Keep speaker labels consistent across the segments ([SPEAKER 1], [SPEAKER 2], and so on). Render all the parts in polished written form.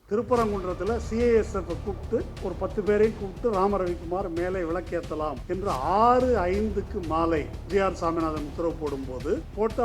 [SPEAKER 1] திருப்பரங்குன்றத்தில் சிஐஎஸ்எஃப் கூப்பிட்டு ஒரு 10 பேரையும் கூப்பிட்டு ராம ரவிக்குமார் மேலே விளக்கேற்றலாம் என்று 6:05 மாலை ஜிஆர் சாமிநாதன் உத்தரவு போடும்போது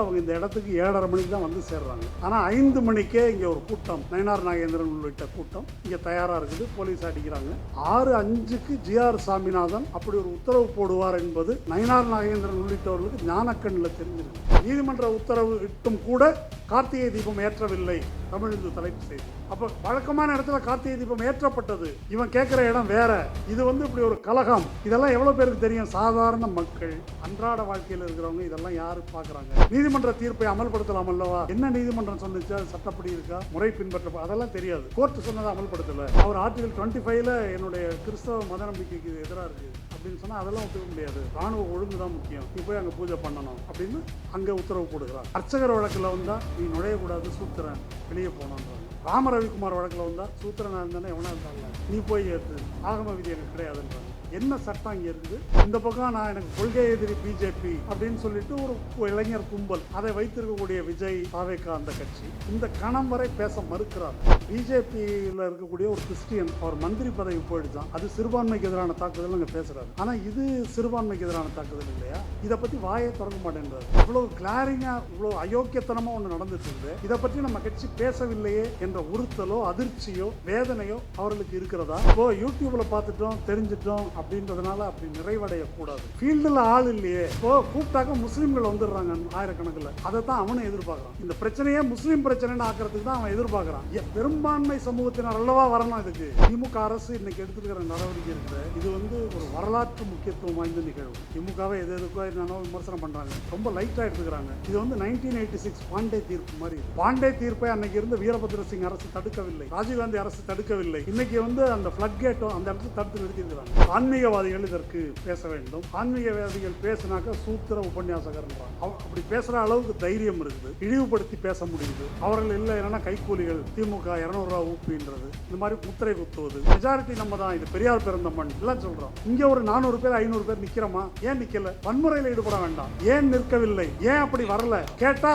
[SPEAKER 1] அவங்க இந்த இடத்துக்கு 7:30 மணிக்கு தான் வந்து சேர்றாங்க. ஆனால் 5 மணிக்கே இங்கே ஒரு கூட்டம், நயினார் நாகேந்திரன் உள்ளிட்ட கூட்டம் இங்கே தயாராக இருக்குது. போலீஸ் அடிக்கிறாங்க. 6:05க்கு ஜிஆர் சாமிநாதன் அப்படி ஒரு உத்தரவு போடுவார் என்பது நயினார் நாகேந்திரன் உள்ளிட்டவர்களுக்கு ஞானக்கண்ணில் தெரிஞ்சிருக்கு. நீதிமன்ற உத்தரவு இட்டும் கூட கார்த்திகை தீபம் ஏற்றவில்லை தமிழ்ந்து தலைப்பு செய்தி. அப்போ வழக்கமான இடத்துல கார்த்திகை தீபம் ஏற்றப்பட்டது. இவன் கேட்குற இடம் வேற. இது இப்படி ஒரு கலகம். இதெல்லாம் எவ்வளோ பேருக்கு தெரியும்? சாதாரண மக்கள், அன்றாட வாழ்க்கையில் இருக்கிறவங்க இதெல்லாம் யாரு பார்க்குறாங்க? நீதிமன்ற தீர்ப்பை அமல்படுத்தலாம் அல்லவா? என்ன நீதிமன்றம் சொன்னிச்சு? அது சட்டப்படி இருக்கா? முறை பின்பற்ற அதெல்லாம் தெரியாது. கோர்ட்டு சொன்னதை அமல்படுத்தலை. அவர் ஆர்டிகல் 25ல என்னுடைய கிறிஸ்தவ மத நம்பிக்கைக்கு எதிராக இருக்குது அப்படின்னு சொன்னால் அதெல்லாம் ஒத்துக்க முடியாது. ராணுவ ஒழுங்கு தான் முக்கியம். நீ போய் அங்கே பூஜை பண்ணணும் அப்படின்னு அங்கே உத்தரவு போடுகிறார். அர்ச்சகர் வழக்கில் வந்தால் நீ நுழையக்கூடாது, சூத்திரன் வெளியே போனான்றாங்க. ராம ரவிக்குமார் வழக்கில் வந்தால் சூத்திரனாக இருந்தானே எவனா இருந்தாங்க, நீ போய் ஏற்று, ஆகம விதி எனக்கு கிடையாதுன்றாங்க. என்ன சட்டம் இங்கே இருக்குது? இந்த பக்கம் நான் எனக்கு கொள்கை எதிரி பிஜேபி அப்படின்னு சொல்லிட்டு ஒரு இளைஞர் கும்பல், அதை வைத்திருக்கக்கூடிய விஜய், தாவேகா அந்த கட்சி இந்த கணம் வரை பேச மறுக்கிறார். பிஜேபியில் இருக்கக்கூடிய ஒரு கிறிஸ்டியன், அவர் மந்திரி பதவி போயிடுச்சான், அது சிறுபான்மைக்கு எதிரான தாக்குதல் அங்கே பேசுறாரு. ஆனால் இது சிறுபான்மைக்கு எதிரான தாக்குதல் இல்லையா? இதை பற்றி வாயை திறக்க மாட்டேன்றார். இவ்வளவு கிளாரிங்கா, இவ்வளவு அயோக்கியத்தனமா ஒன்று நடந்துட்டு இருக்கு. இதை பற்றி நம்ம கட்சி பேசவில்லையே என்ற உறுத்தலோ அதிர்ச்சியோ வேதனையோ அவர்களுக்கு இருக்கிறதா? இப்போ யூடியூப்ல பார்த்துட்டோம், தெரிஞ்சிட்டோம் அப்படின்றதுனால அப்படி நிறைவடையக்கூடாது. ஃபீல்டில் ஆள் இல்லையே. இப்போ கூப்பிட்டாக்க முஸ்லீம்கள் வந்துடுறாங்க ஆயிரக்கணக்கில். அதை தான் அவனும் எதிர்பார்க்குறான். இந்த பிரச்சனையே முஸ்லீம் பிரச்சனைன்னு ஆக்கிறதுக்கு தான் அவன் எதிர்பார்க்குறான். பெரும்பான்மை சமூகத்தினர் அல்லவா வரணும் இதுக்கு. திமுக அரசு இன்னைக்கு எடுத்துக்கிற நடவடிக்கை இருக்குது. இது ஒரு வரலாற்று முக்கியத்துவம் வாய்ந்த நிகழ்வு. திமுகவை எதுக்கோ என்னென்னோ விமர்சனம் பண்றாங்க, ரொம்ப லைட்டா எடுத்துக்கிறாங்க. இது 1986 பாண்டே தீர்ப்பு மாதிரி. பாண்டே தீர்ப்பை அன்னைக்கு இருந்த வீரபத்ர சிங் அரசு தடுக்கவில்லை, ராஜீவ்காந்தி அரசு தடுக்கவில்லை. இன்னைக்கு அந்த ஃபிளட் கேட்டும் அந்த இடத்துல தடுத்து நிறுத்திருக்கிறாங்க. ஆன்மீகவாதிகள் இதற்கு பேச வேண்டும். ஆன்மீகவாதிகள் பேசினாக்க சூத்திர உபன்யாசகர்ன்றாங்க. அப்படி பேசுற அளவுக்கு தைரியம் இருக்குது, இழிவுபடுத்தி பேச முடியுது. அவர்கள் இல்லை என்னன்னா கைக்கூலிகள், திமுக 200 ரூபா ஊப்பின்றது, இந்த மாதிரி முத்திரை குத்துவது, மெஜாரிட்டி நம்ம தான், இது பெரியார் பிறந்த மண் எல்லாம் சொல்றோம். இங்க ஒரு 400 பேர் 500 பேர் நிக்கிறோமா? ஏன் நிக்கல? வன்முறையில் ஈடுபட வேண்டாம். ஏன் நிற்கவில்லை? ஏன் அப்படி வரல? கேட்டா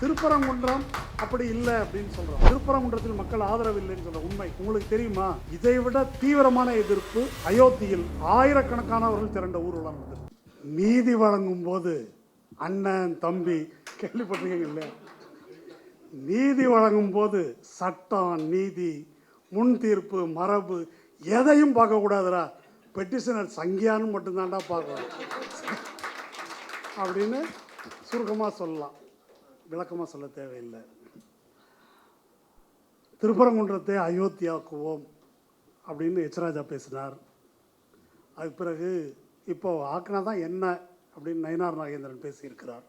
[SPEAKER 1] திருப்பரங்குன்றம் அப்படி இல்லை அப்படின்னு சொல்றோம். திருப்பரங்குன்றத்தில் மக்கள் ஆதரவு இல்லைன்னு சொல்ற உண்மை உங்களுக்கு தெரியுமா? இதை விட தீவிரமான எதிர்ப்பு அயோத்தியில் ஆயிரக்கணக்கானவர்கள் திரண்ட ஊர்வலம் நடந்தது. நீதி வழங்கும் போது அண்ணன் தம்பி கேள்விப்பட்டிருக்கீங்க இல்லையா? நீதி வழங்கும் போது சட்டம், நீதி, முன் தீர்ப்பு, மரபு எதையும் பார்க்க கூடாதுடா. பெட்டிஷனர் சங்கியான்னு மட்டும்தான்டா பார்க்கணும் அப்படின்னு சுருக்கமாக சொல்லலாம், விளக்கமாக சொல்ல தேவையில்லை. திருப்பரங்குன்றத்தை அயோத்தியாக்குவோம் அப்படின்னு எச்ராஜா பேசினார். அதுக்கு பிறகு இப்போ ஆக்கினா தான் என்ன அப்படின்னு நயினார் நாகேந்திரன் பேசியிருக்கிறார்.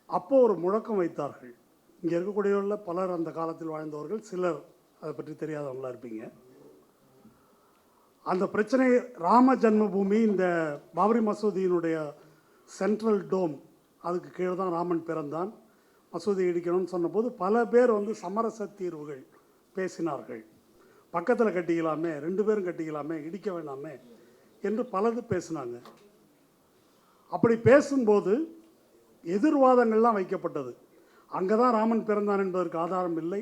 [SPEAKER 1] அப்போ ஒரு முழக்கம் வைத்தார்கள். இங்கே இருக்கக்கூடியவர்கள் பலர் அந்த காலத்தில் வாழ்ந்தவர்கள், சிலர் அதை பற்றி தெரியாதவங்களா இருப்பீங்க. அந்த பிரச்சனை ராம ஜன்மபூமி, இந்த பாபரி மசூதியினுடைய சென்ட்ரல் டோம், அதுக்கு கீழே தான் ராமன் பிறந்தான், மசூதி இடிக்கணும்னு சொன்னபோது பல பேர் சமரச தீர்வுகள் பேசினார்கள். பக்கத்தில் கட்டிக்கலாமே, 2 பேரும் கட்டிக்கலாமே, இடிக்க வேணாமே என்று பலது பேசினாங்க. அப்படி பேசும்போது எதிர்வாதங்கள்லாம் வைக்கப்பட்டது. அங்கே தான் ராமன் பிறந்தான் என்பதற்கு ஆதாரம் இல்லை.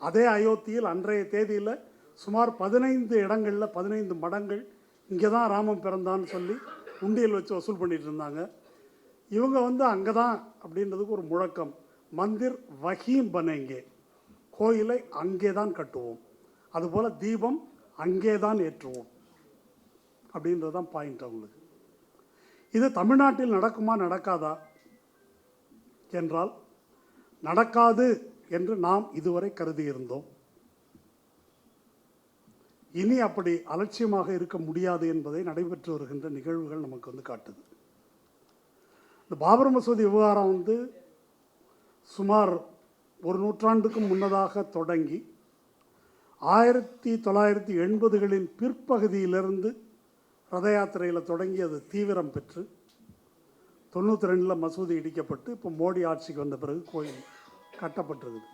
[SPEAKER 1] அதே அயோத்தியில் அன்றைய தேதியில் சுமார் 15 இடங்களில் 15 மடங்கள் இங்கே தான் ராமன் பிறந்தான்னு சொல்லி உண்டியல் வச்சு வசூல் பண்ணிட்டு இருந்தாங்க. இவங்க அங்கே தான் அப்படின்றதுக்கு ஒரு முழக்கம், மந்திர் வஹீம் பனேங்கே, கோயிலை அங்கே தான் கட்டுவோம், அதுபோல் தீபம் அங்கே தான் ஏற்றுவோம் அப்படின்றது தான் பாயிண்ட் அவங்களுக்கு. இது தமிழ்நாட்டில் நடக்குமா நடக்காதா என்றால் நடக்காது என்று நாம் இதுவரை கருதி இருந்தோம். இனி அப்படி அலட்சியமாக இருக்க முடியாது என்பதை நடைபெற்று வருகின்ற நிகழ்வுகள் நமக்கு காட்டுது. இந்த பாபர் மசூதி விவகாரம் சுமார் ஒரு நூற்றாண்டுக்கு முன்னதாக தொடங்கி 1980களின் பிற்பகுதியிலிருந்து ரத யாத்திரையில் தொடங்கி அது தீவிரம் பெற்று 92ல் மசூதி இடிக்கப்பட்டு இப்போ மோடி ஆட்சிக்கு வந்த பிறகு கோயில் கட்டப்பட்டிருக்குது.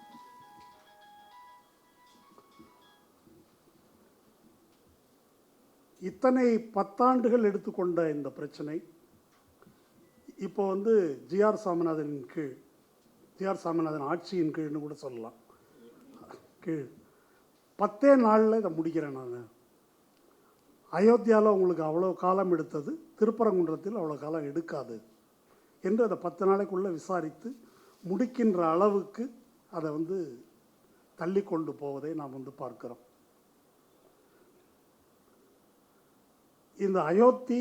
[SPEAKER 1] இத்தனை 10 ஆண்டுகள் எடுத்துக்கொண்ட இந்த பிரச்சனை இப்போ ஜிஆர் சாமிநாதன் ஆட்சியின் கீழ்னு கூட சொல்லலாம். கீழ் 10 நாளில் இதை முடிக்கிறேன் நான். அயோத்தியாவில் உங்களுக்கு அவ்வளோ காலம் எடுத்தது, திருப்பரங்குன்றத்தில் அவ்வளோ காலம் எடுக்காது என்று அதை 10 நாளைக்குள்ளே விசாரித்து முடிக்கின்ற அளவுக்கு அதை தள்ளி கொண்டு போவதை நாம் பார்க்கிறோம். இந்த அயோத்தி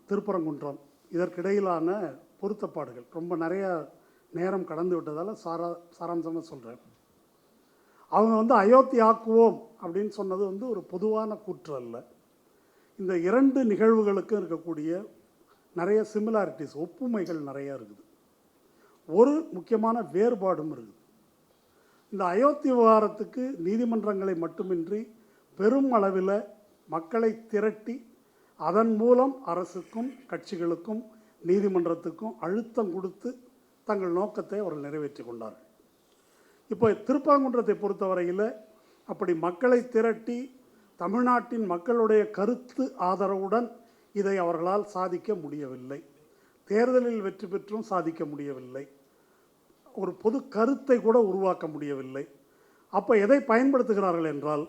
[SPEAKER 1] திருப்பரங்குன்றம் இதற்கிடையிலான பொருத்தப்பாடுகள் ரொம்ப நிறைய நேரம் கடந்து விட்டதால் சாராம்சமாக சொல்கிறேன். அவங்க அயோத்தி ஆக்குவோம் அப்படின்னு சொன்னது ஒரு பொதுவான கூற்று அல்ல. இந்த 2 நிகழ்வுகளுக்கும் இருக்கக்கூடிய நிறைய சிமிலாரிட்டிஸ், ஒப்புமைகள் நிறையா இருக்குது. ஒரு முக்கியமான வேறுபாடும் இருக்குது. இந்த அயோத்தி விவகாரத்துக்கு நீதிமன்றங்களை மட்டுமின்றி பெரும் அளவில் மக்களை திரட்டி அதன் மூலம் அரசுக்கும் கட்சிகளுக்கும் நீதிமன்றத்துக்கும் அழுத்தம் கொடுத்து தங்கள் நோக்கத்தை அவர்கள் நிறைவேற்றி கொண்டார்கள். இப்போ திருப்பரங்குன்றத்தை பொறுத்தவரையில் அப்படி மக்களை திரட்டி தமிழ்நாட்டின் மக்களுடைய கருத்து ஆதரவுடன் இதை அவர்களால் சாதிக்க முடியவில்லை. தேர்தலில் வெற்றி பெற்றும் சாதிக்க முடியவில்லை. ஒரு பொது கருத்தை கூட உருவாக்க முடியவில்லை. அப்போ எதை பயன்படுத்துகிறார்கள் என்றால்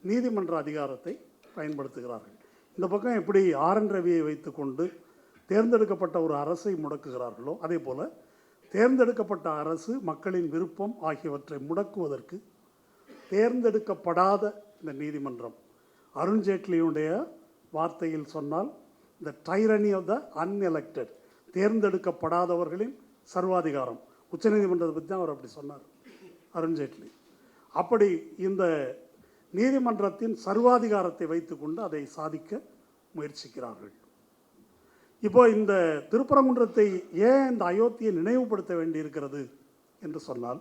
[SPEAKER 1] நீதிமன்ற அதிகாரத்தை பயன்படுத்துகிறார்கள். இந்த பக்கம் எப்படி ஆர்.என். ரவியை வைத்துக்கொண்டு தேர்ந்தெடுக்கப்பட்ட ஒரு அரசை முடக்குகிறார்களோ அதே போல் தேர்ந்தெடுக்கப்பட்ட அரசு மக்களின் விருப்பம் ஆகியவற்றை முடக்குவதற்கு தேர்ந்தெடுக்கப்படாத இந்த நீதிமன்றம், அருண்ஜேட்லியுடைய வார்த்தையில் சொன்னால் த டைரனி ஆஃப் த அன்எலெக்டட், தேர்ந்தெடுக்கப்படாதவர்களின் சர்வாதிகாரம். உச்சநீதிமன்றத்தை பற்றி தான் அவர் அப்படி சொன்னார் அருண்ஜேட்லி. அப்படி இந்த நீதிமன்றத்தின் சர்வாதிகாரத்தை வைத்துக்கொண்டு அதை சாதிக்க முயற்சிக்கிறார்கள். இப்போ இந்த திருப்பரங்குன்றத்தை ஏன் இந்த அயோத்தியை நினைவுபடுத்த வேண்டியிருக்கிறது என்று சொன்னால்,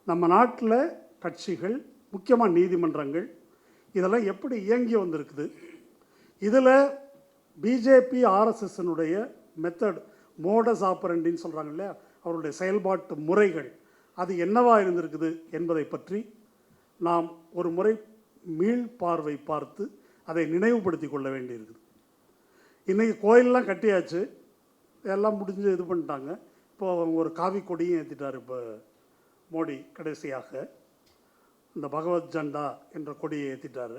[SPEAKER 1] நம்ம நாட்டில் கட்சிகள், முக்கியமாக நீதிமன்றங்கள் இதெல்லாம் எப்படி இயங்கி வந்திருக்குது, இதில் பிஜேபி ஆர்எஸ்எஸ்னுடைய மெத்தட், மோடஸ் ஆப்பரண்டின்னு சொல்கிறாங்க இல்லையா, அவருடைய செயல்பாட்டு முறைகள் அது என்னவாக இருந்திருக்குது என்பதை பற்றி நாம் ஒரு முறை மீள்பார்வை பார்த்து அதை நினைவுபடுத்தி கொள்ள வேண்டியிருக்குது. இன்றைக்கி கோயிலெலாம் கட்டியாச்சு, எல்லாம் முடிஞ்சு இது பண்ணிட்டாங்க. இப்போ அவங்க ஒரு காவி கொடியும் ஏற்றிட்டார். இப்போ மோடி கடைசியாக இந்த பகவத் ஜண்டா என்ற கொடியை ஏற்றிட்டார்.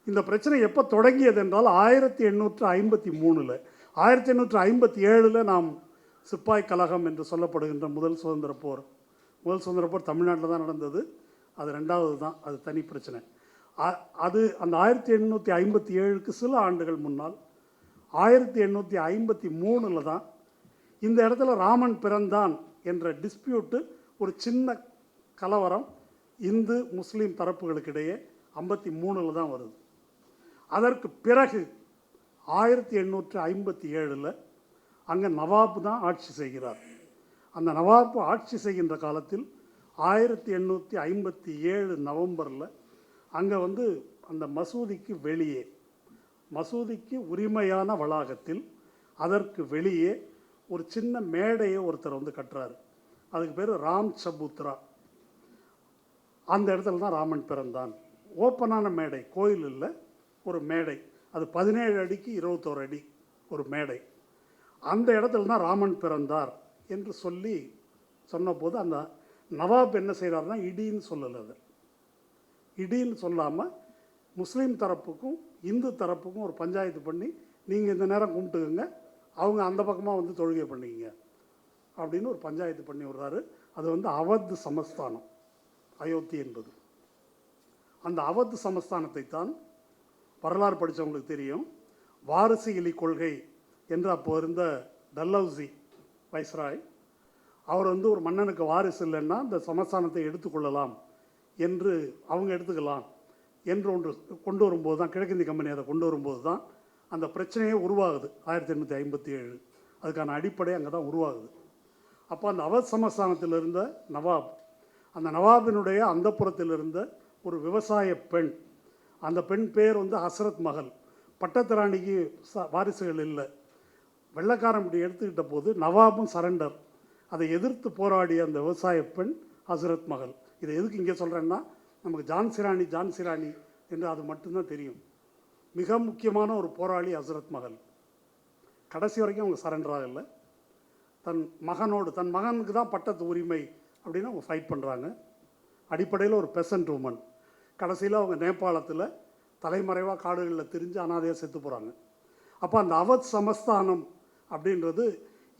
[SPEAKER 1] இந்த பிரச்சனை எப்போ தொடங்கியது என்றால் 1853, 1857 நாம் சிப்பாய் கழகம் என்று சொல்லப்படுகின்ற முதல் சுதந்திர போர் தமிழ்நாட்டில் தான் நடந்தது. அது 2வது தான், அது தனி பிரச்சனை. அது அந்த 1857க்கு சில ஆண்டுகள் முன்னால் 1853 தான் இந்த இடத்துல ராமன் பிறந்தான் என்ற டிஸ்பியூட்டு, ஒரு சின்ன கலவரம் இந்து முஸ்லீம் தரப்புகளுக்கிடையே 53 தான் வருது. அதற்கு பிறகு 1857 அங்கே நவாப் தான் ஆட்சி செய்கிறார். அந்த நவாப் ஆட்சி செய்கின்ற காலத்தில் 1857 நவம்பரில் அங்கே அந்த மசூதிக்கு வெளியே, மசூதிக்கு உரிமையான வளாகத்தில் அதற்கு வெளியே ஒரு சின்ன மேடையை ஒருத்தர் கட்டுறாரு. அதுக்கு பேர் ராம் சபூத்ரா. அந்த இடத்துல தான் ராமன் பிறந்தான். ஓப்பனான மேடை, கோயில் இல்லை, ஒரு மேடை. அது 17 அடிக்கு 21 அடி ஒரு மேடை. அந்த இடத்துல தான் ராமன் பிறந்தார் என்று சொன்னபோது அந்த நவாப் என்ன செய்கிறாருன்னா, இடின்னு சொல்லலை, அது இடின்னு சொல்லாமல் முஸ்லீம் தரப்புக்கும் இந்து தரப்புக்கும் ஒரு பஞ்சாயத்து பண்ணி, நீங்கள் இந்த நேரம் கும்பிட்டுக்குங்க, அவங்க அந்த பக்கமாக தொழுகை பண்ணிக்கிங்க அப்படின்னு ஒரு பஞ்சாயத்து பண்ணி விடுறாரு. அது அவத் சமஸ்தானம், அயோத்தி என்பது. அந்த அவத் சமஸ்தானத்தை தான் வரலாறு படித்தவங்களுக்கு தெரியும், வாரிசு இலி கொள்கை என்று அப்போ இருந்த டல்ஹௌசி வைஸ்ராய், அவர் ஒரு மன்னனுக்கு வாரிசு இல்லைன்னா இந்த சமஸ்தானத்தை எடுத்துக்கொள்ளலாம் என்று அவங்க எடுத்துக்கலாம் என்று ஒன்று கொண்டு வரும்போது தான், கிழக்கிந்திய கம்பெனி அதை கொண்டு வரும்போது தான் அந்த பிரச்சனையே உருவாகுது. 1857 அதுக்கான அடிப்படை அங்கே தான் உருவாகுது. அப்போ அந்த அவத் சமஸ்தானத்தில் இருந்த நவாப், அந்த நவாபினுடைய அந்தப்புறத்தில் இருந்த ஒரு விவசாய பெண், அந்த பெண் பேர் ஹசரத் மகள். பட்டத்திராணிக்கு வாரிசுகள் இல்லை. வெள்ளைக்காரன் இப்படி எடுத்துக்கிட்ட போது நவாபும் சரண்டர். அதை எதிர்த்து போராடிய அந்த விவசாய பெண் ஹசரத் மகள். இதை எதுக்கு இங்கே சொல்கிறேன்னா, நமக்கு ஜான்சி ராணி என்று அது மட்டும்தான் தெரியும். மிக முக்கியமான ஒரு போராளி ஹசரத் மகள். கடைசி வரைக்கும் அவங்க சரண்டராக இல்லை. தன் மகனுக்கு தான் பட்டத்து உரிமை அப்படின்னு அவங்க ஃபைட் பண்ணுறாங்க. அடிப்படையில் ஒரு பெசன்ட் உமன். கடைசியில் அவங்க நேபாளத்தில் தலைமறைவாக காடுகளில் திரிஞ்சு அனாதையாக செத்து போகிறாங்க. அப்போ அந்த அவத் சமஸ்தானம் அப்படின்றது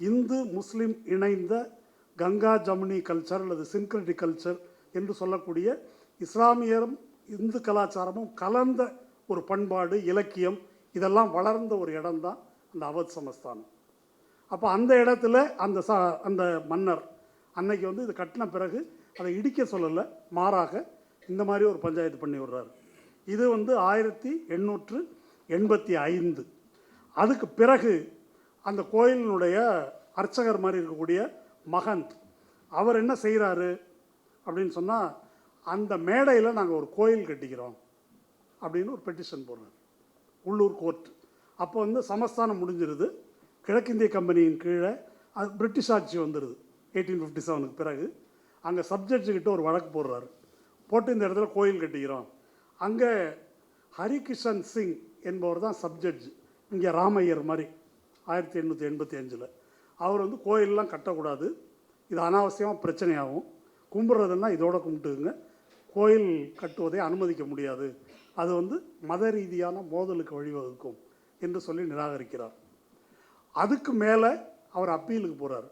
[SPEAKER 1] இந்து முஸ்லீம் இணைந்த கங்கா ஜமுனி கல்ச்சர் அல்லது சின்க்ரெட்டிக் கல்ச்சர் என்று சொல்லக்கூடிய இஸ்லாமியரும் இந்து கலாச்சாரமும் கலந்த ஒரு பண்பாடு, இலக்கியம் இதெல்லாம் வளர்ந்த ஒரு இடம்தான் அந்த அவத் சமஸ்தானம். அப்போ அந்த இடத்துல அந்த மன்னர் அன்னைக்கு வந்து இது கட்டின பிறகு அதை இடிக்க சொல்லலை, மாறாக இந்த மாதிரி ஒரு பஞ்சாயத்து பண்ணி விடுறாரு. இது வந்து 1885. அதுக்கு பிறகு அந்த கோயிலினுடைய அர்ச்சகர் மாதிரி இருக்கக்கூடிய மகந்த் அவர் என்ன செய்கிறாரு அப்படின்னு சொன்னால், அந்த மேடையில் நாங்கள் ஒரு கோயில் கட்டிக்கிறோம் அப்படின்னு ஒரு பெட்டிஷன் போடுறாரு உள்ளூர் கோர்ட். அப்போ வந்து சமஸ்தானம் முடிஞ்சிருது. கிழக்கிந்திய கம்பெனியின் கீழே அது பிரிட்டிஷ் ஆட்சி வந்துடுது 1857க்கு பிறகு. அங்கே சப்ஜெக்ட்கிட்ட ஒரு வழக்கு போடுறாரு, போட்டு இந்த இடத்துல கோயில் கட்டிக்கிறோம். அங்கே ஹரிகிஷன் சிங் என்பவர் தான் சப்ஜட்ஜ். இங்கே ராமையர் மாதிரி 1885. அவர் வந்து கோயிலெலாம் கட்டக்கூடாது, இது அனாவசியமாக பிரச்சனையாகும், கும்பிட்றதுன்னா இதோட கும்பிட்டுங்க, கோயில் கட்டுவதை அனுமதிக்க முடியாது, அது வந்து மத ரீதியான மோதலுக்கு வழிவகுக்கும் என்று சொல்லி நிராகரிக்கிறார். அதுக்கு மேலே அவர் அப்பீலுக்கு போகிறார்.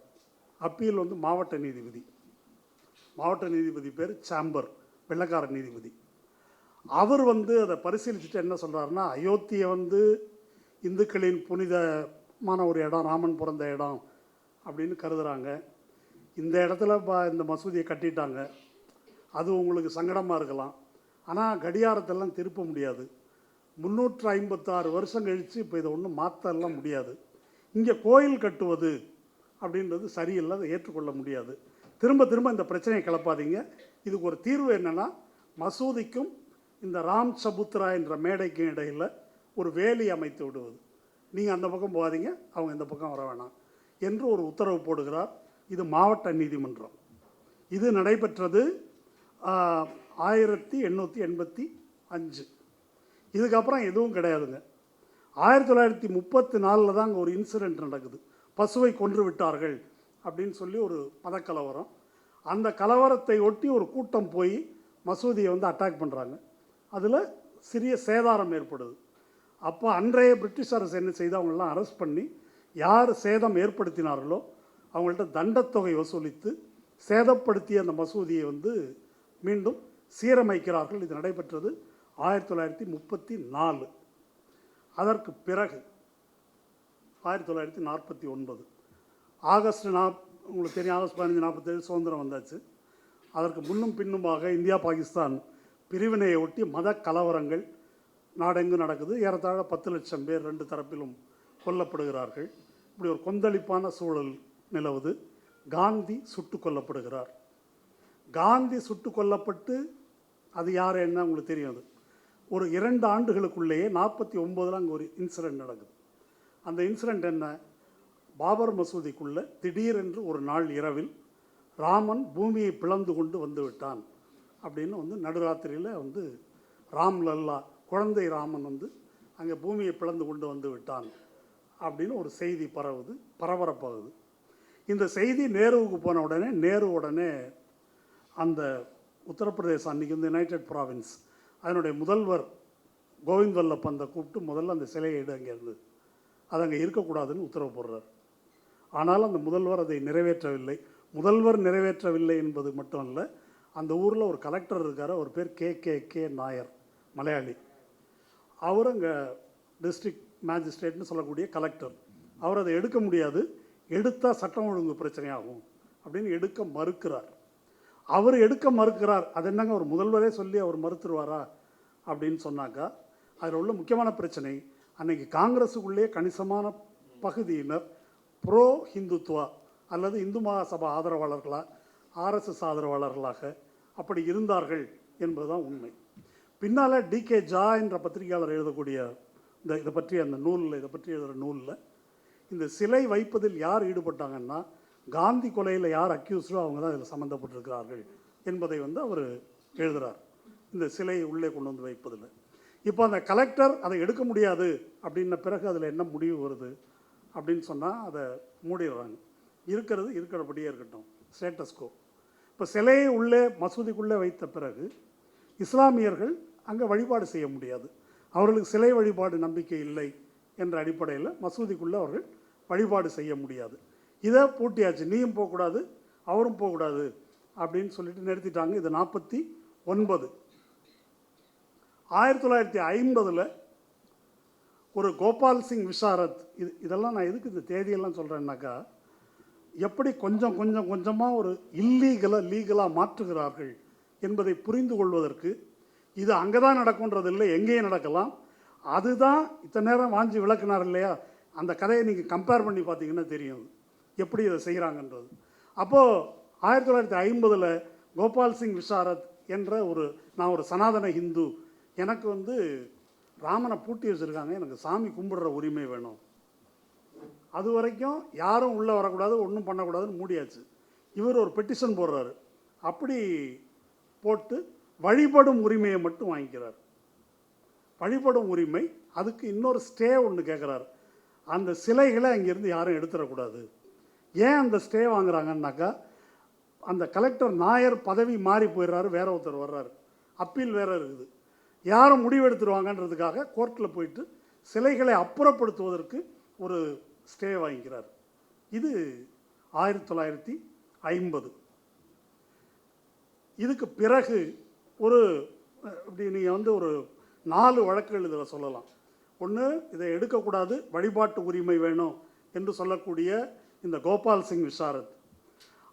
[SPEAKER 1] அப்பீல் வந்து மாவட்ட நீதிபதி. மாவட்ட நீதிபதி பேர் சாம்பர், வெள்ளக்கார நீதிபதி. அவர் வந்து அதை பரிசீலிச்சுட்டு என்ன சொல்கிறாருன்னா, அயோத்தியை வந்து இந்துக்களின் புனிதமான ஒரு இடம், ராமன் பிறந்த இடம் அப்படின்னு கருதுகிறாங்க. இந்த இடத்துல இந்த மசூதியை கட்டிட்டாங்க, அது உங்களுக்கு சங்கடமாக இருக்கலாம், ஆனால் கடியாரத்தெல்லாம் திருப்ப முடியாது. 356 வருஷம் கழித்து இப்போ இதை ஒன்றும் மாற்றலாம் முடியாது. இங்கே கோயில் கட்டுவது அப்படின்றது சரியில்லை, அதை ஏற்றுக்கொள்ள முடியாது. திரும்ப திரும்ப இந்த பிரச்சனையை கிளப்பாதீங்க. இதுக்கு ஒரு தீர்வு என்னென்னா, மசூதிக்கும் இந்த ராம் சபுத்ரா என்ற மேடைக்கும் இடையில் ஒரு வேலி அமைத்து விடுவது. நீங்கள் அந்த பக்கம் போகாதீங்க, அவங்க இந்த பக்கம் வர வேணாம் என்று ஒரு உத்தரவு போடுகிறார். இது மாவட்ட நீதிமன்றம். இது நடைபெற்றது 1885. இதுக்கப்புறம் எதுவும் கிடையாதுங்க. 1934 தான் அங்கே ஒரு இன்சிடெண்ட் நடக்குது. பசுவை கொன்று விட்டார்கள் அப்படின்னு சொல்லி ஒரு மதக்கலவரம். அந்த கலவரத்தை ஒட்டி ஒரு கூட்டம் போய் மசூதியை வந்து அட்டாக் பண்ணுறாங்க. அதில் சிறிய சேதாரம் ஏற்படுது. அப்போ அன்றைய பிரிட்டிஷ் அரசு என்ன செய்து அவங்களெலாம் அரெஸ்ட் பண்ணி யார் சேதம் ஏற்படுத்தினார்களோ அவங்கள்ட்ட தண்டத்தொகை வசூலித்து சேதப்படுத்திய அந்த மசூதியை வந்து மீண்டும் சீரமைக்கிறார்கள். இது நடைபெற்றது 1934. அதற்கு பிறகு 1949 ஆகஸ்ட் உங்களுக்கு தெரியும், ஆகஸ்ட் 1547 சுதந்திரம் வந்தாச்சு. அதற்கு முன்னும் பின்னுமாக இந்தியா பாகிஸ்தான் பிரிவினையை ஒட்டி மத கலவரங்கள் நாடெங்கும் நடக்குது. ஏறத்தாழ 10 லட்சம் பேர் ரெண்டு தரப்பிலும் கொல்லப்படுகிறார்கள். இப்படி ஒரு கொந்தளிப்பான சூழல் நிலவுது. காந்தி சுட்டு கொல்லப்படுகிறார். காந்தி சுட்டு கொல்லப்பட்டு அது யார் என்ன உங்களுக்கு தெரியும். அது ஒரு 2 ஆண்டுகளுக்குள்ளேயே 49 அங்கே ஒரு இன்சிடெண்ட் நடக்குது. அந்த இன்சிடெண்ட் என்ன, பாபர் மசூதிக்குள்ளே திடீரென்று ஒரு நாள் இரவில் ராமன் பூமியை பிளந்து கொண்டு வந்து விட்டான் அப்படின்னு வந்து நடுராத்திரியில் வந்து ராம்லல்லா குழந்தை ராமன் வந்து அங்கே பூமியை பிளந்து கொண்டு வந்து விட்டான் அப்படின்னு ஒரு செய்தி பரபரப்பாகுது. இந்த செய்தி நேருவுக்கு போன உடனே அந்த உத்தரப்பிரதேசம் அன்றைக்கி வந்து யுனைடெட் ப்ராவின்ஸ் அதனுடைய முதல்வர் கோவிந்த் வல்லப் பந்தை கூப்பிட்டு முதல்ல அந்த சிலையை எடு அங்கே இருந்து, அது அங்கே இருக்கக்கூடாதுன்னு உத்தரவு போடுறார். ஆனால் அந்த முதல்வர் அதை நிறைவேற்றவில்லை. முதல்வர் நிறைவேற்றவில்லை என்பது மட்டும் அல்ல, அந்த ஊரில் ஒரு கலெக்டர் இருக்கார், அவர் பேர் கே நாயர், மலையாளி. அவர் அங்கே டிஸ்ட்ரிக்ட் மேஜிஸ்ட்ரேட்னு சொல்லக்கூடிய கலெக்டர். அவர் அதை எடுக்க முடியாது, எடுத்தால் சட்டம் ஒழுங்கு பிரச்சனையாகும் அப்படின்னு எடுக்க மறுக்கிறார். அவர் எடுக்க மறுக்கிறார். அது என்னங்க ஒரு முதல்வரே சொல்லி அவர் மறுத்துருவாரா அப்படின்னு சொன்னாக்கா, அதில் உள்ள முக்கியமான பிரச்சனை, அன்றைக்கி காங்கிரஸுக்குள்ளே கணிசமான பகுதியினர் ப்ரோ ஹிந்துத்வா அல்லது இந்து மகாசபா ஆதரவாளர்களாக, ஆர்எஸ்எஸ் ஆதரவாளர்களாக அப்படி இருந்தார்கள் என்பதுதான் உண்மை. பின்னால் டிகே ஜா என்ற பத்திரிகையாளர் எழுதக்கூடிய இதை பற்றி அந்த நூலில், இதை பற்றி எழுதுகிற நூலில் இந்த சிலை வைப்பதில் யார் ஈடுபட்டாங்கன்னா, காந்தி கொலையில் யார் அக்யூஸ்டோ அவங்க தான் இதில் சம்மந்தப்பட்டிருக்கிறார்கள் என்பதை வந்து அவர் எழுதுகிறார், இந்த சிலையை உள்ளே கொண்டு வந்து வைப்பதில். இப்போ அந்த கலெக்டர் அதை எடுக்க முடியாது அப்படின்ன பிறகு அதில் என்ன முடிவு வருது அப்படின்னு சொன்னால் அதை மூடிடுறாங்க. இருக்கிறது இருக்கிறபடியே இருக்கட்டும், ஸ்டேட்டஸ்கோ. இப்போ சிலையை உள்ளே மசூதிக்குள்ளே வைத்த பிறகு இஸ்லாமியர்கள் அங்கே வழிபாடு செய்ய முடியாது. அவர்களுக்கு சிலை வழிபாடு நம்பிக்கை இல்லை என்ற அடிப்படையில் மசூதிக்குள்ளே அவர்கள் வழிபாடு செய்ய முடியாது. இதை பூட்டியாச்சு, நீயும் போகக்கூடாது அவரும் போகக்கூடாது அப்படின்னு சொல்லிட்டு நிறுத்திட்டாங்க. இது 49. 1950 ஒரு கோபால் சிங் விஷாரத், இதெல்லாம் நான் எதுக்கு இந்த தேதியெல்லாம் சொல்கிறேன்னாக்கா, எப்படி கொஞ்சம் கொஞ்சம் கொஞ்சமாக ஒரு லீகலாக மாற்றுகிறார்கள் என்பதை புரிந்து கொள்வதற்கு. இது அங்கே தான் நடக்கும்ன்றது இல்லை, எங்கேயும் நடக்கலாம். அதுதான் இத்தனை நேரம் வாஞ்சி விளக்குனார் இல்லையா, அந்த கதையை நீங்கள் கம்பேர் பண்ணி பார்த்தீங்கன்னா தெரியும் எப்படி இதை செய்கிறாங்கன்றது. அப்போது 1950 கோபால் சிங் விஷாரத் என்ற நான் ஒரு சனாதன ஹிந்து, எனக்கு ராமனை பூட்டி வச்சுருக்காங்க, எனக்கு சாமி கும்பிடுற உரிமை வேணும். அது வரைக்கும் யாரும் உள்ளே வரக்கூடாது, ஒன்றும் பண்ணக்கூடாதுன்னு மூடியாச்சு. இவர் ஒரு பெட்டிஷன் போடுறாரு. அப்படி போட்டு வழிபடும் உரிமையை மட்டும் வாங்கிக்கிறார். வழிபடும் உரிமை, அதுக்கு இன்னொரு ஸ்டே ஒன்று கேட்குறாரு. அந்த சிலைகளை அங்கேருந்து யாரும் எடுத்துடக்கூடாது. ஏன் அந்த ஸ்டே வாங்குறாங்கன்னாக்கா, அந்த கலெக்டர் நாயர் பதவி மாறி போயிடுறாரு, வேற ஒருத்தர் வர்றாரு, அப்பீல் வேற இருக்குது, யாரும் முடிவெடுத்துருவாங்கன்றதுக்காக கோர்ட்டில் போயிட்டு சிலைகளை அப்புறப்படுத்துவதற்கு ஒரு ஸ்டே வாங்கிக்கிறார். இது 1950. இதுக்கு பிறகு இப்படி நீங்கள் ஒரு 4 வழக்குகள் இதில் சொல்லலாம். ஒன்று, இதை எடுக்கக்கூடாது, வழிபாட்டு உரிமை வேணும் என்று சொல்லக்கூடிய இந்த கோபால் சிங் விஷாரத்.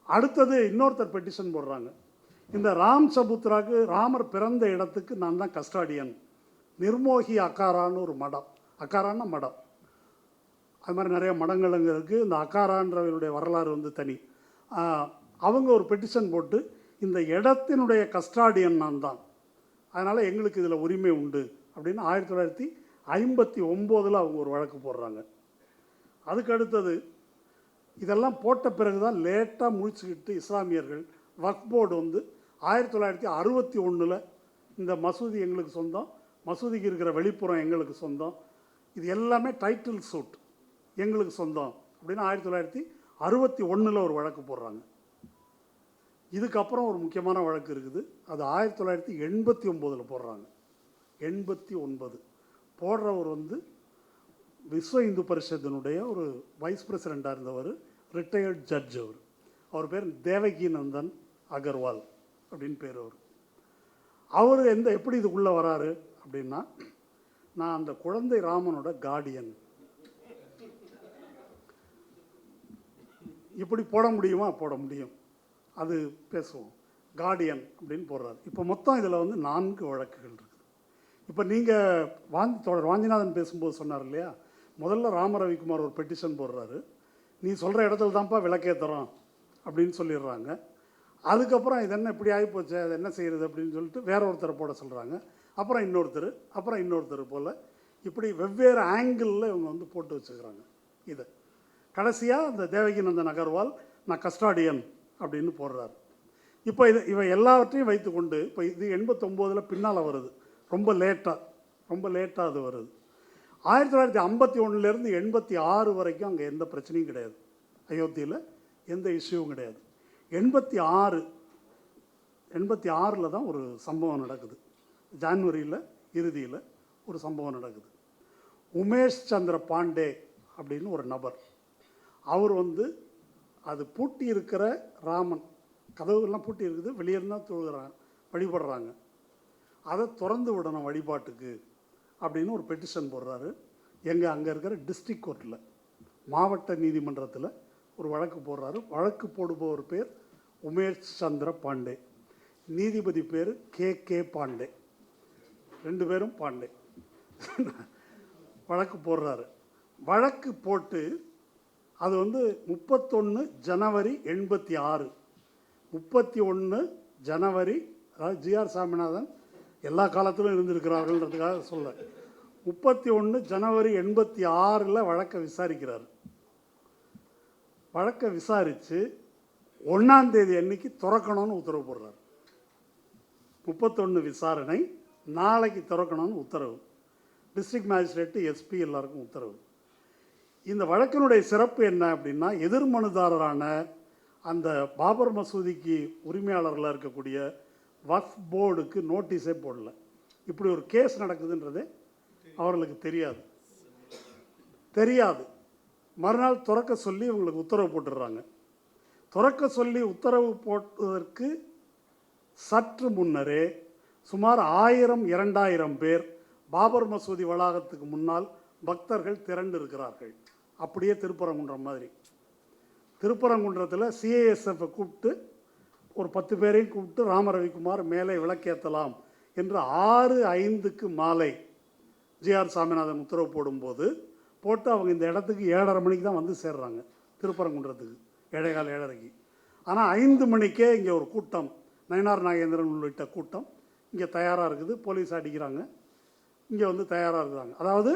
[SPEAKER 1] அடுத்தது இன்னொருத்தர் பெட்டிஷன் போடுறாங்க, இந்த ராம் சபுத்ராக்கு, ராமர் பிறந்த இடத்துக்கு நான் தான் கஸ்டாடியன். நிர்மோகி அக்காரான்னு ஒரு மடம், அக்காரான மடம், அது மாதிரி நிறைய மடங்கள் அங்கே இருக்குது. இந்த அக்காரான்றவருடைய வரலாறு தனி. அவங்க ஒரு பெட்டிஷன் போட்டு, இந்த இடத்தினுடைய கஸ்டாடியன் நான் தான், அதனால் எங்களுக்கு இதில் உரிமை உண்டு அப்படின்னு 1959 அவங்க ஒரு வழக்கு போடுறாங்க. அதுக்கு அடுத்தது இதெல்லாம் போட்ட பிறகு தான் லேட்டாக முழிச்சுக்கிட்டு இஸ்லாமியர்கள் வக்ஃப் போர்டு 1961 இந்த மசூதி எங்களுக்கு சொந்தம், மசூதிக்கு இருக்கிற வெளிப்புறம் எங்களுக்கு சொந்தம், இது எல்லாமே டைட்டில் சூட் எங்களுக்கு சொந்தம் அப்படின்னு 1961 ஒரு வழக்கு போடுறாங்க. இதுக்கப்புறம் ஒரு முக்கியமான வழக்கு இருக்குது, அது 1989 போடுறாங்க. 89 போடுறவர் விஸ்வ இந்து பரிஷத்தினுடைய ஒரு வைஸ் பிரசிடெண்ட்டாக இருந்தவர், ரிட்டையர்ட் ஜட்ஜ். அவர் பேர் தேவகி நந்தன் அகர்வால் அப்படின்னு பேர். அவர் எப்படி இதுக்குள்ளே வராரு அப்படின்னா, நான் அந்த குழந்தை ராமனோட கார்டியன். இப்படி போட முடியுமா? போட முடியும், அது பேசுவோம். கார்டியன் அப்படின்னு போடுறாரு. இப்போ மொத்தம் இதில் 4 வழக்குகள் இருக்குது. இப்போ நீங்கள் தோழர் வாஞ்சிநாதன் பேசும்போது சொன்னார் இல்லையா, முதல்ல ராமரவிக்குமார் ஒரு பெட்டிஷன் போடுறாரு, நீ சொல்கிற இடத்துல தான்ப்பா விளக்கேற்றுறோம் அப்படின்னு சொல்லிடுறாங்க. அதுக்கப்புறம் இது என்ன இப்படி ஆகிப்போச்சு, அது என்ன செய்கிறது அப்படின்னு சொல்லிட்டு வேற ஒருத்தரை போட சொல்கிறாங்க. அப்புறம் இன்னொருத்தர் போல் இப்படி வெவ்வேறு ஆங்கிளில் இவங்க போட்டு வச்சுக்கிறாங்க. இதை கடைசியாக இந்த தேவகி நந்தன் அகர்வால் நான் கஸ்டாடியன் அப்படின்னு போடுறாரு. இப்போ இவை எல்லாவற்றையும் வைத்துக்கொண்டு இப்போ இது 89 பின்னால் வருது, ரொம்ப லேட்டாக அது வருது. 1951 86 வரைக்கும் அங்கே எந்த பிரச்சனையும் கிடையாது, அயோத்தியில் எந்த இஷ்யூவும் கிடையாது. 86 தான் ஒரு சம்பவம் நடக்குது, ஜான்வரியில் இறுதியில் ஒரு சம்பவம் நடக்குது. உமேஷ் சந்திர பாண்டே அப்படின்னு ஒரு நபர், அவர் அது பூட்டி இருக்கிற ராமன், கதவுகள்லாம் பூட்டி இருக்குது, வெளியே இருந்தால் தொழுகிறாங்க, வழிபடுறாங்க, அதை திறந்து விடணும் வழிபாட்டுக்கு அப்படின்னு ஒரு பெட்டிஷன் போடுறாரு. அங்கே இருக்கிற டிஸ்ட்ரிக்ட் கோர்ட்டில், மாவட்ட நீதிமன்றத்தில் ஒரு வழக்கு போடுறாரு. வழக்கு போடுபவர் பேர் உமேஷ் சந்திர பாண்டே, நீதிபதி பேர் கே பாண்டே, 2 பேரும் பாண்டே. வழக்கு போடுறாரு. வழக்கு போட்டு அது 31 ஜனவரி 86, 31 ஜனவரி, அதாவது ஜிஆர் சாமிநாதன் எல்லா காலத்திலும் இருந்திருக்கிறார்கள்ன்றதுக்காக சொல்ல, 31 ஜனவரி 86 வழக்கை விசாரிக்கிறார். வழக்கை விசாரித்து 1ஆம் தேதி அன்னைக்கு திறக்கணும்னு உத்தரவு போடுறார். 31 விசாரணை, நாளைக்கு திறக்கணும்னு உத்தரவு. டிஸ்ட்ரிக்ட் மேஜிஸ்ட்ரேட்டு, எஸ்பி எல்லாருக்கும் உத்தரவு. இந்த வழக்கினுடைய சிறப்பு என்ன அப்படின்னா, எதிர்மனுதாரரான அந்த பாபர் மசூதிக்கு உரிமையாளர்களாக இருக்கக்கூடிய வக்ஃப் போர்டுக்கு நோட்டீஸே போடல. இப்படி ஒரு கேஸ் நடக்குதுன்றதே அவர்களுக்கு தெரியாது. மறுநாள் திறக்க சொல்லி இவங்களுக்கு உத்தரவு போட்டுடுறாங்க. திறக்க சொல்லி உத்தரவு போட்டதற்கு சற்று முன்னரே சுமார் 1000-2000 பேர் பாபர் மசூதி வளாகத்துக்கு முன்னால் பக்தர்கள் திரண்டு இருக்கிறார்கள். அப்படியே திருப்பரங்குன்றம் மாதிரி. திருப்பரங்குன்றத்தில் சிஐஎஸ்எஃப்பை கூப்பிட்டு ஒரு 10 பேரையும் கூப்பிட்டு ராமரவிக்குமார் மேலே விளக்கேற்றலாம் என்று 6:05 மாலை ஜிஆர் சாமிநாதன் உத்தரவு போடும்போது அவங்க இந்த இடத்துக்கு 7:30 மணிக்கு தான் வந்து சேர்றாங்க திருப்பரங்குன்றத்துக்கு, 7:15-7:30. ஆனால் 5 மணிக்கே இங்கே ஒரு கூட்டம், நயினார் நாகேந்திரன் உள்ளிட்ட கூட்டம் இங்கே தயாராக இருக்குது. போலீஸ் அடிக்கிறாங்க, இங்கே வந்து தயாராக இருக்கிறாங்க. அதாவது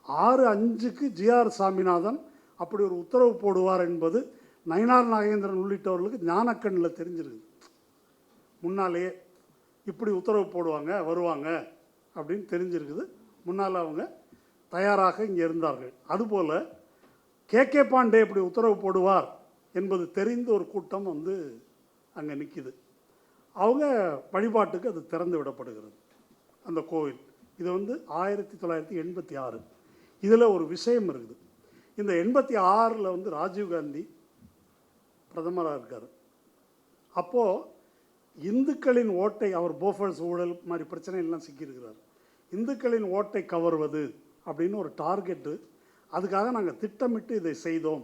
[SPEAKER 1] 6:05 ஜிஆர் சாமிநாதன் அப்படி ஒரு உத்தரவு போடுவார் என்பது நயினார் நாகேந்திரன் உள்ளிட்டவர்களுக்கு ஞானக்கண்ணில் தெரிஞ்சிருக்குது. முன்னாலேயே இப்படி உத்தரவு போடுவாங்க வருவாங்க அப்படின்னு தெரிஞ்சிருக்குது. முன்னால் அவங்க தயாராக இங்கே இருந்தார்கள். அதுபோல் கே பாண்டே இப்படி உத்தரவு போடுவார் என்பது தெரிந்த ஒரு கூட்டம் வந்து அங்கே நிற்கிது. அவங்க வழிபாட்டுக்கு அது திறந்து விடப்படுகிறது அந்த கோவில். இது வந்து 1986. இதில் ஒரு விஷயம் இருக்குது. இந்த 86 வந்து ராஜீவ்காந்தி பிரதமராக இருக்கார். அப்போது இந்துக்களின் ஓட்டை, அவர் போஃபர்ஸ் ஊழல் மாதிரி பிரச்சனைகள்லாம் சிக்கியிருக்கிறார். இந்துக்களின் ஓட்டை கவர்வது அப்படின்னு ஒரு டார்கெட்டு, அதுக்காக நாங்கள் திட்டமிட்டு இதை செய்தோம்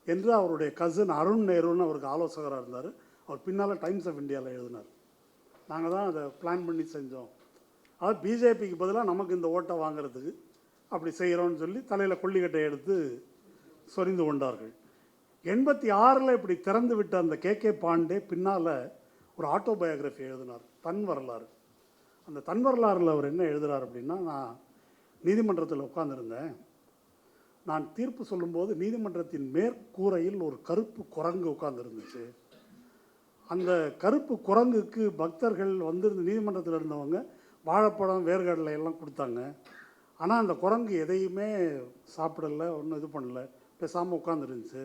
[SPEAKER 1] என்று அவருடைய கசின் அருண் நேருன்னு அவருக்கு ஆலோசகராக இருந்தார். அவர் பின்னால் டைம்ஸ் ஆஃப் இந்தியாவில் எழுதினார். நாங்கள் தான் அதை பிளான் பண்ணி செஞ்சோம், அதாவது பிஜேபிக்கு பதிலாக நமக்கு இந்த ஓட்டை வாங்கிறதுக்கு அப்படி செய்கிறோன்னு சொல்லி தலையில் கொல்லிக்கட்டை எடுத்து சொரிந்து கொண்டார்கள். 86 இப்படி திறந்து விட்ட அந்த கே பாண்டே பின்னால் ஒரு ஆட்டோபயோகிராஃபி எழுதினார், தன் வரலாறு. அந்த தன் வரலாறில் அவர் என்ன எழுதுகிறார் அப்படின்னா, நான் நீதிமன்றத்தில் உட்கார்ந்துருந்தேன். நான் தீர்ப்பு சொல்லும்போது நீதிமன்றத்தின் மேற்கூரையில் ஒரு கருப்பு குரங்கு உட்கார்ந்துருந்துச்சு. அந்த கருப்பு குரங்குக்கு பக்தர்கள் வந்திருந்து நீதிமன்றத்தில் இருந்தவங்க வாழைப்பழம் வேர்கடலை எல்லாம் கொடுத்தாங்க. ஆனால் அந்த குரங்கு எதையுமே சாப்பிடலை, ஒன்றும் இது பண்ணலை, பேசாமல் உட்காந்துருந்துச்சு.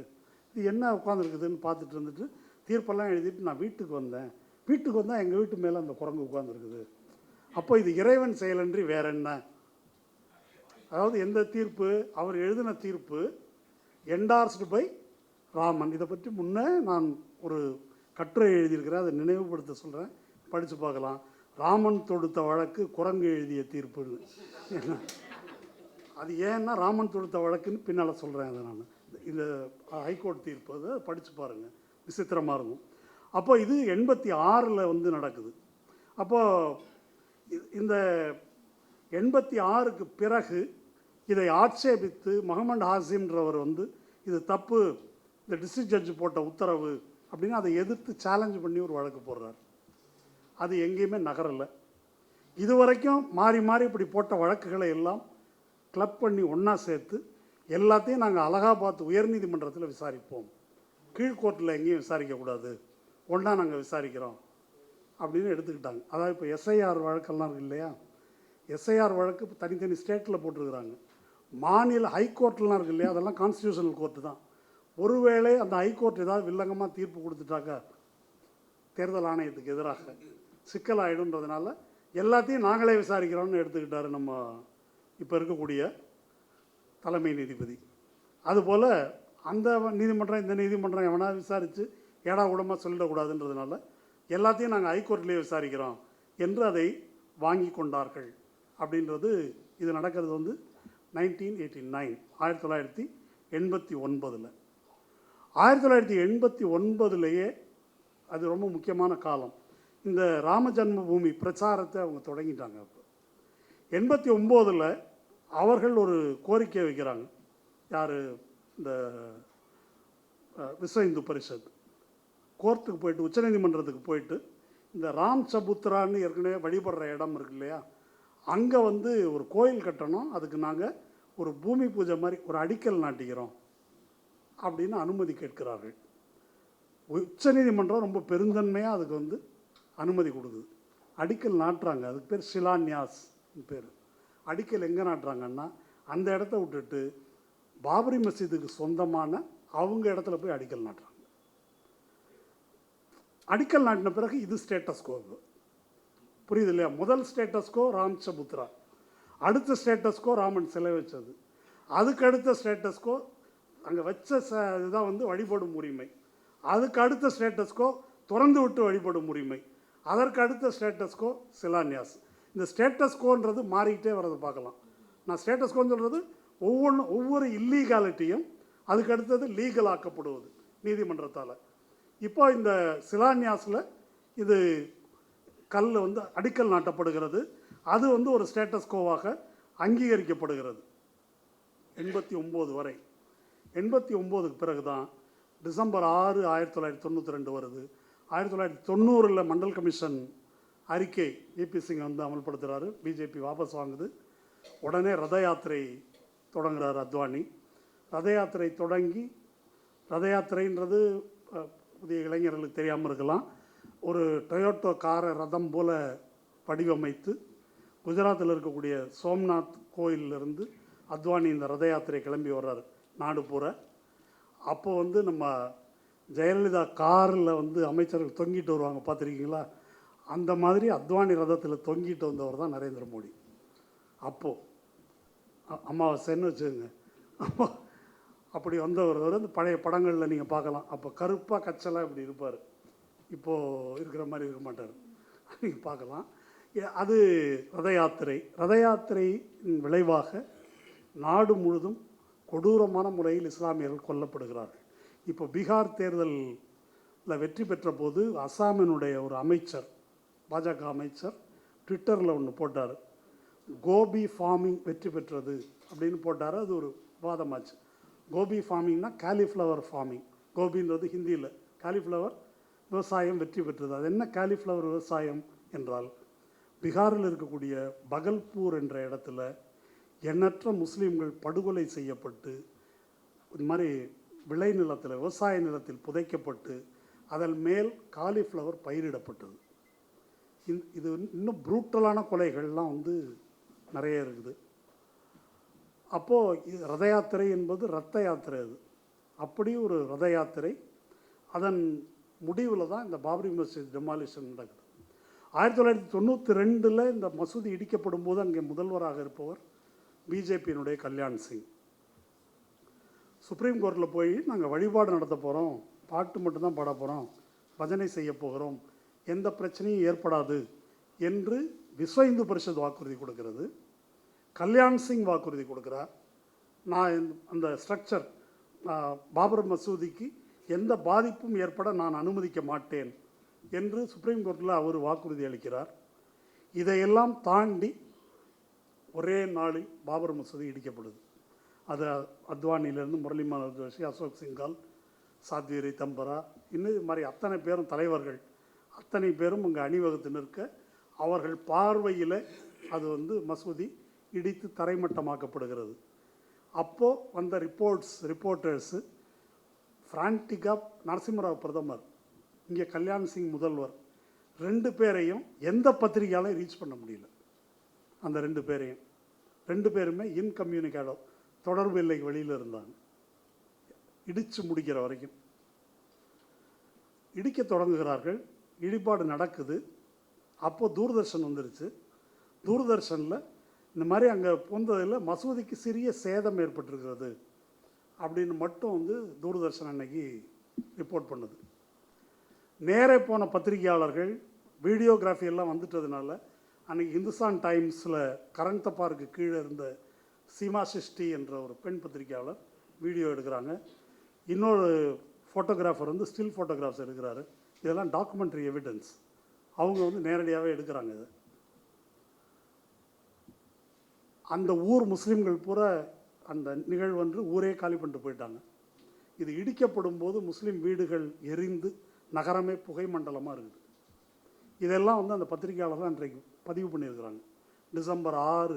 [SPEAKER 1] இது என்ன உட்காந்துருக்குதுன்னு பார்த்துட்டு இருந்துட்டு தீர்ப்பெல்லாம் எழுதிட்டு நான் வீட்டுக்கு வந்தேன். வீட்டுக்கு வந்தால் எங்கள் வீட்டு மேலே அந்த குரங்கு உட்காந்துருக்குது. அப்போ இது இறைவன் செயலன்றி வேற என்ன? அதாவது எந்த தீர்ப்பு? அவர் எழுதின தீர்ப்பு என்டார்ஸ்டு பை ராமன். இதை பற்றி முன்னே நான் ஒரு கட்டுரை எழுதியிருக்கிறேன், அதை நினைவுபடுத்த சொல்கிறேன், படித்து பார்க்கலாம். ராமன் தொடுத்த வழக்கு குரங்கு எழுதிய தீர்ப்புன்னு. அது ஏன்னா ராமன் தொடுத்த வழக்குன்னு பின்னால் சொல்கிறேன். அதை நான் இந்த ஹைகோர்ட் தீர்ப்பு அதை படித்து பாருங்கள், விசித்திரமாக இருக்கும். அப்போ இது 86 வந்து நடக்குது. அப்போது இந்த 86க்கு பிறகு இதை ஆட்சேபித்து முகமது ஹாசிம்ன்றவர் வந்து இது தப்பு, இந்த டிஸ்ட்ரிக்ட் ஜட்ஜு போட்ட உத்தரவு அப்படின்னு அதை எதிர்த்து சேலஞ்சு பண்ணி ஒரு வழக்கு போடுறார். அது எங்கேயுமே நகரலை. இதுவரைக்கும் மாறி மாறி இப்படி போட்ட வழக்குகளை எல்லாம் கிளப் பண்ணி ஒன்றா சேர்த்து எல்லாத்தையும் நாங்கள் அலகாபாத் உயர்நீதிமன்றத்தில் விசாரிப்போம், கீழ்கோர்ட்டில் எங்கேயும் விசாரிக்கக்கூடாது, ஒன்றா நாங்கள் விசாரிக்கிறோம் அப்படின்னு எடுத்துக்கிட்டாங்க. அதாவது இப்போ எஸ்ஐஆர் வழக்கெல்லாம் இருக்கு இல்லையா, எஸ்ஐஆர் வழக்கு தனித்தனி ஸ்டேட்டில் போட்டிருக்கிறாங்க. மாநில ஹைகோர்ட்லாம் இருக்கு இல்லையா, அதெல்லாம் கான்ஸ்டியூஷனல் கோர்ட்டு தான். ஒருவேளை அந்த ஹைகோர்ட் ஏதாவது வில்லங்கமாக தீர்ப்பு கொடுத்துட்டாக்கா தேர்தல் ஆணையத்துக்கு எதிராக சிக்கலாயிடுன்றதுனால எல்லாத்தையும் நாங்களே விசாரிக்கிறோம்னு எடுத்துக்கிட்டாரு நம்ம இப்போ இருக்கக்கூடிய தலைமை நீதிபதி. அதுபோல் அந்த நீதிமன்றம் இந்த நீதிமன்றம் எவனா விசாரித்து ஏடா கூடமாக சொல்லிடக்கூடாதுன்றதுனால எல்லாத்தையும் நாங்கள் ஹைகோர்ட்லேயே விசாரிக்கிறோம் என்று அதை வாங்கி கொண்டார்கள். அப்படின்றது இது நடக்கிறது வந்து 1989, 1989. 1989லேயே அது ரொம்ப முக்கியமான காலம். இந்த ராம ஜன்ம பூமி பிரச்சாரத்தை அவங்க தொடங்கிட்டாங்க. அப்போ 89 அவர்கள் ஒரு கோரிக்கை வைக்கிறாங்க. யார்? இந்த விஸ்வ இந்து பரிஷத் கோர்ட்டுக்கு போயிட்டு, உச்சநீதிமன்றத்துக்கு போயிட்டு, இந்த ராம் சபுத்ரான்னு ஏற்கனவே வழிபடுற இடம் இருக்கு இல்லையா, அங்கே வந்து ஒரு கோயில் கட்டணும், அதுக்கு நாங்கள் ஒரு பூமி பூஜை மாதிரி ஒரு அடிக்கல் நாட்டிக்கிறோம் அப்படின்னு அனுமதி கேட்கிறார்கள். உச்சநீதிமன்றம் ரொம்ப பெருந்தன்மையாக அதுக்கு வந்து அனுமதி கொடுக்குது. அடிக்கல் நாட்டுறாங்க, அதுக்கு பேர் ஷிலான்யாஸ் பேர். அடிக்கல் எங்கே நாட்டுறாங்கன்னா அந்த இடத்த விட்டுட்டு பாபரி மசீதுக்கு சொந்தமான அவங்க இடத்துல போய் அடிக்கல் நாட்டுறாங்க. அடிக்கல் நாட்டின பிறகு இது ஸ்டேட்டஸ்கோ. புரியுது இல்லையா? முதல் ஸ்டேட்டஸ்கோ ராம்சபுத்ரா, அடுத்த ஸ்டேட்டஸ்கோ ராமன் சிலை வச்சது, அதுக்கு அடுத்த ஸ்டேட்டஸ்கோ அங்கே வச்ச இதுதான் வந்து வழிபடும் உரிமை, அதுக்கு அடுத்த ஸ்டேட்டஸ்கோ திறந்து விட்டு வழிபடும் உரிமை, அதற்கு அடுத்த ஸ்டேட்டஸ்கோ சிலான்யாஸ். இந்த ஸ்டேட்டஸ்கோன்றது மாறிக்கிட்டே வரதை பார்க்கலாம். நான் ஸ்டேட்டஸ்கோன்னு சொல்கிறது ஒவ்வொரு இல்லீகாலிட்டியும் அதுக்கு அடுத்தது லீகல் ஆக்கப்படுவது நீதிமன்றத்தால். இப்போ இந்த சிலான்யாஸில் இது கல் வந்து அடிக்கல் நாட்டப்படுகிறது. அது வந்து ஒரு ஸ்டேட்டஸ்கோவாக அங்கீகரிக்கப்படுகிறது 89 வரை. 89க்கு பிறகு தான் டிசம்பர் 6, 1992 வருது. 1990 மண்டல் கமிஷன் அறிக்கை விபி சிங் வந்து அமல்படுத்துகிறாரு. பிஜேபி வாபஸ் வாங்குது. உடனே ரத யாத்திரை தொடங்குகிறார் அத்வானி. ரத யாத்திரை தொடங்கி, ரத யாத்திரைன்றது புதிய இளைஞர்களுக்கு தெரியாமல் இருக்கலாம், ஒரு டொயோட்டோ காரை ரதம் போல் வடிவமைத்து குஜராத்தில் இருக்கக்கூடிய சோம்நாத் கோயிலிருந்து அத்வானி இந்த ரத யாத்திரை கிளம்பி வர்றார் நாடு பூரா. அப்போது வந்து நம்ம ஜெயலலிதா காரில் வந்து அமைச்சர்கள் தொங்கிட்டு வருவாங்க, பார்த்துருக்கீங்களா? அந்த மாதிரி அத்வானி ரதத்தில் தொங்கிட்டு வந்தவர் தான் நரேந்திர மோடி. அப்போது அமாவாசைன்னு வச்சுக்கோங்க. அப்படி வந்தவர் வந்து பழைய படங்களில் நீங்கள் பார்க்கலாம். அப்போ கருப்பாக கச்சலாக இப்படி இருப்பார். இப்போது இருக்கிற மாதிரி இருக்க மாட்டார், நீங்கள் பார்க்கலாம். அது ரத யாத்திரை. ரத யாத்திரையின் விளைவாக நாடு முழுதும் கொடூரமான முறையில் இஸ்லாமியர்கள் கொல்லப்படுகிறார்கள். இப்போ பீகார் தேர்தலில் வெற்றி பெற்ற போது அசாமினுடைய ஒரு அமைச்சர், பாஜக அமைச்சர், ட்விட்டரில் ஒன்று போட்டார், கோபி ஃபார்மிங் வெற்றி பெற்றது அப்படின்னு போட்டார். அது ஒரு விவாதமாச்சு. கோபி ஃபார்மிங்னா காலிஃப்ளவர் ஃபார்மிங். கோபின்றது ஹிந்தியில், காலிஃப்ளவர் விவசாயம் வெற்றி பெற்றது. அது என்ன காலிஃப்ளவர் விவசாயம் என்றால், பீகாரில் இருக்கக்கூடிய பகல்பூர் என்ற இடத்துல எண்ணற்ற முஸ்லீம்கள் படுகொலை செய்யப்பட்டு இந்த மாதிரி விளைநிலத்தில், விவசாய நிலத்தில் புதைக்கப்பட்டு அதன் மேல் காலிஃப்ளவர் பயிரிடப்பட்டது. இது இன்னும் ப்ரூட்டலான கொலைகள்லாம் வந்து நிறைய இருக்குது. அப்போது ரத யாத்திரை என்பது ரத்த யாத்திரை. அது அப்படி ஒரு ரத யாத்திரை. அதன் முடிவில் தான் இந்த பாபரி மசூதி டெமாலிஷன் நடக்குது. 1992 இந்த மசூதி இடிக்கப்படும் போது அங்கே முதல்வராக இருப்பவர் பிஜேபியினுடைய கல்யாண் சிங். சுப்ரீம் கோர்ட்டில் போய் நாங்கள் வழிபாடு நடத்த போகிறோம், பாட்டு மட்டும்தான் பாட போகிறோம், பஜனை செய்ய போகிறோம், எந்த பிரச்சனையும் ஏற்படாது என்று விஸ்வ இந்து பரிஷத் வாக்குறுதி கொடுக்கிறது. கல்யாண் சிங் வாக்குறுதி கொடுக்குறார், நான் அந்த ஸ்ட்ரக்சர் பாபர் மசூதிக்கு எந்த பாதிப்பும் ஏற்பட நான் அனுமதிக்க மாட்டேன் என்று சுப்ரீம் கோர்ட்டில் அவர் வாக்குறுதி அளிக்கிறார். இதையெல்லாம் தாண்டி ஒரே நாளில் பாபர் மசூதி இடிக்கப்படுது. அது அத்வானியிலேருந்து முரளி மனோகர் ஜோஷி, அசோக் சிங்கால், சாத்வி தம்பரா, இன்னும் இது மாதிரி அத்தனை பேரும் தலைவர்கள், அத்தனை பேரும் அங்கே அணிவகுத்து நிற்க அவர்கள் பார்வையில் அது வந்து மசூதி இடித்து தரைமட்டமாக்கப்படுகிறது. அப்போது வந்த ரிப்போர்ட்டர்ஸு ஃப்ரான்டிகா நரசிம்மராவ் பிரதமர், இங்கே கல்யாண் சிங் முதல்வர், 2 பேரையும் எந்த பத்திரிகையாலையும் ரீச் பண்ண முடியல. அந்த 2 பேருமே இன்கம்யூனிகேட்டோ, தொடர்பு இல்லை, வெளியில் இருந்தாங்க. இடித்து முடிக்கிற வரைக்கும் இடிக்க தொடங்குகிறார்கள். இடிபாடு நடக்குது. அப்போது தூர்தர்ஷன் வந்துருச்சு. தூர்தர்ஷனில் இந்த மாதிரி அங்கே போந்ததில் மசூதிக்கு சிறிய சேதம் ஏற்பட்டிருக்கிறது அப்படின்னு மட்டும் வந்து தூர்தர்ஷன் அன்னைக்கு ரிப்போர்ட் பண்ணுது. நேரே போன பத்திரிகையாளர்கள் வீடியோகிராஃபி எல்லாம் வந்துட்டதுனால அன்றைக்கி இந்துஸ்தான் டைம்ஸில் கரண் தப்பாருக்கு கீழே இருந்த சீமா சிஷ்டி என்ற ஒரு பெண் பத்திரிகையாளர் வீடியோ எடுக்கிறாங்க. இன்னொரு ஃபோட்டோகிராஃபர் வந்து ஸ்டில் ஃபோட்டோகிராஃப்ஸ் எடுக்கிறாரு. இதெல்லாம் டாக்குமெண்ட்ரி எவிடன்ஸ். அவங்க வந்து நேரடியாகவே எடுக்கிறாங்க. இது அந்த ஊர் முஸ்லீம்கள் பூரா அந்த நிகழ்வன்று ஊரே காலி பண்ணிட்டு போயிட்டாங்க. இது இடிக்கப்படும் போது முஸ்லீம் வீடுகள் எரிந்து நகரமே புகை மண்டலமாக இருக்குது. இதெல்லாம் வந்து அந்த பத்திரிகையாளர் தான் இன்றைக்கு பதிவு பண்ணியிருக்கிறாங்க. டிசம்பர் 6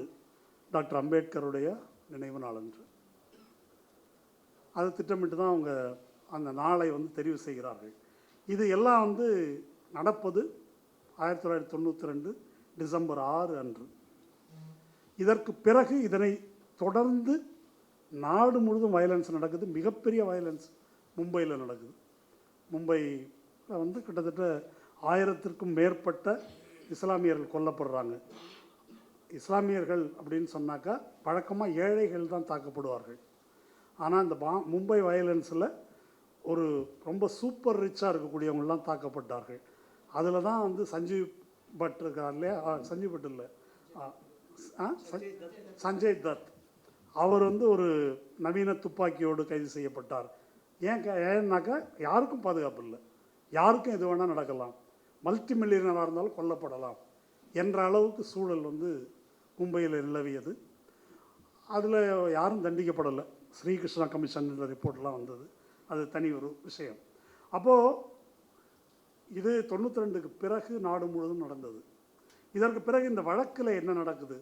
[SPEAKER 1] டாக்டர் அம்பேத்கருடைய நினைவு நாள் அன்று. அது திட்டமிட்டு தான் அவங்க அந்த நாளை வந்து தெரிவு செய்கிறார்கள். இது எல்லாம் வந்து நடப்பது 1992 டிசம்பர் 6 அன்று. இதற்கு பிறகு இதனை தொடர்ந்து நாடு முழுதும் வயலன்ஸ் நடக்குது. மிகப்பெரிய வயலன்ஸ் மும்பையில் நடக்குது. மும்பை வந்து கிட்டத்தட்ட 1000க்கும் மேற்பட்ட இஸ்லாமியர்கள் கொல்லப்படுறாங்க. இஸ்லாமியர்கள் அப்படின்னு சொன்னாக்கா வழக்கமாக ஏழைகள் தான் தாக்கப்படுவார்கள். ஆனால் இந்த மும்பை வயலன்ஸில் ஒரு ரொம்ப சூப்பர் ரிச்சாக இருக்கக்கூடியவங்களாம் தாக்கப்பட்டார்கள். அதில் தான் வந்து சஞ்சீவ் பட் இருக்கார் இல்லையா, சஞ்சீவ் பட் இல்லை, சஞ்சய் தத், அவர் வந்து ஒரு நவீன துப்பாக்கியோடு கைது செய்யப்பட்டார். ஏன்னாக்கா யாருக்கும் பாதுகாப்பு இல்லை, யாருக்கும் எது வேணால் நடக்கலாம், மல்டி மில்லியனராக இருந்தாலும் கொல்லப்படலாம் என்ற அளவுக்கு சூழல் வந்து மும்பையில் நிலவியது. அதில் யாரும் தண்டிக்கப்படலை. ஸ்ரீகிருஷ்ணா கமிஷன் ரிப்போர்ட்லாம் வந்தது, அது தனி ஒரு விஷயம். அப்போது இது 92க்கு பிறகு நாடு முழுவதும் நடந்தது. இதற்கு பிறகு இந்த வழக்கில் என்ன நடக்குது,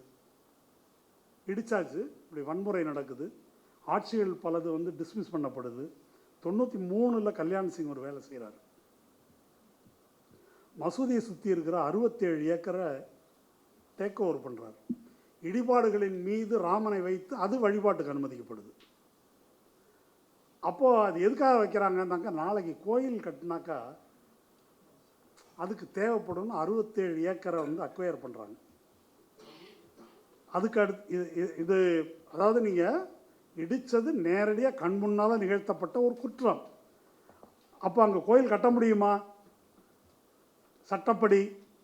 [SPEAKER 1] இடிச்சாச்சு, இப்படி வன்முறை நடக்குது, ஆட்சிகள் பலது வந்து டிஸ்மிஸ் பண்ணப்படுது. 93ல் கல்யாண் சிங் ஒரு வேலை செய்கிறார். மசூதியை சுற்றி இருக்கிற 67 ஏக்கரை டேக் ஓவர் பண்ணுறார். இடிபாடுகளின் மீது ராமனை வைத்து அது வழிபாட்டுக்கு அனுமதிக்கப்படுது. அப்போது அது எதுக்காக வைக்கிறாங்கன்னாக்கா, நாளைக்கு கோயில் கட்டினாக்கா அதுக்கு தேவைப்படும் 67 ஏக்கரை வந்து அக்வயர் பண்ணுறாங்க. அதுக்கு அடுத்து இது அதாவது நீங்கள் இடித்தது நேரடியாக கண் முன்னால் நிகழ்த்தப்பட்ட ஒரு குற்றம். அப்போ அங்கே கோயில் கட்ட முடியுமா சட்டப்படி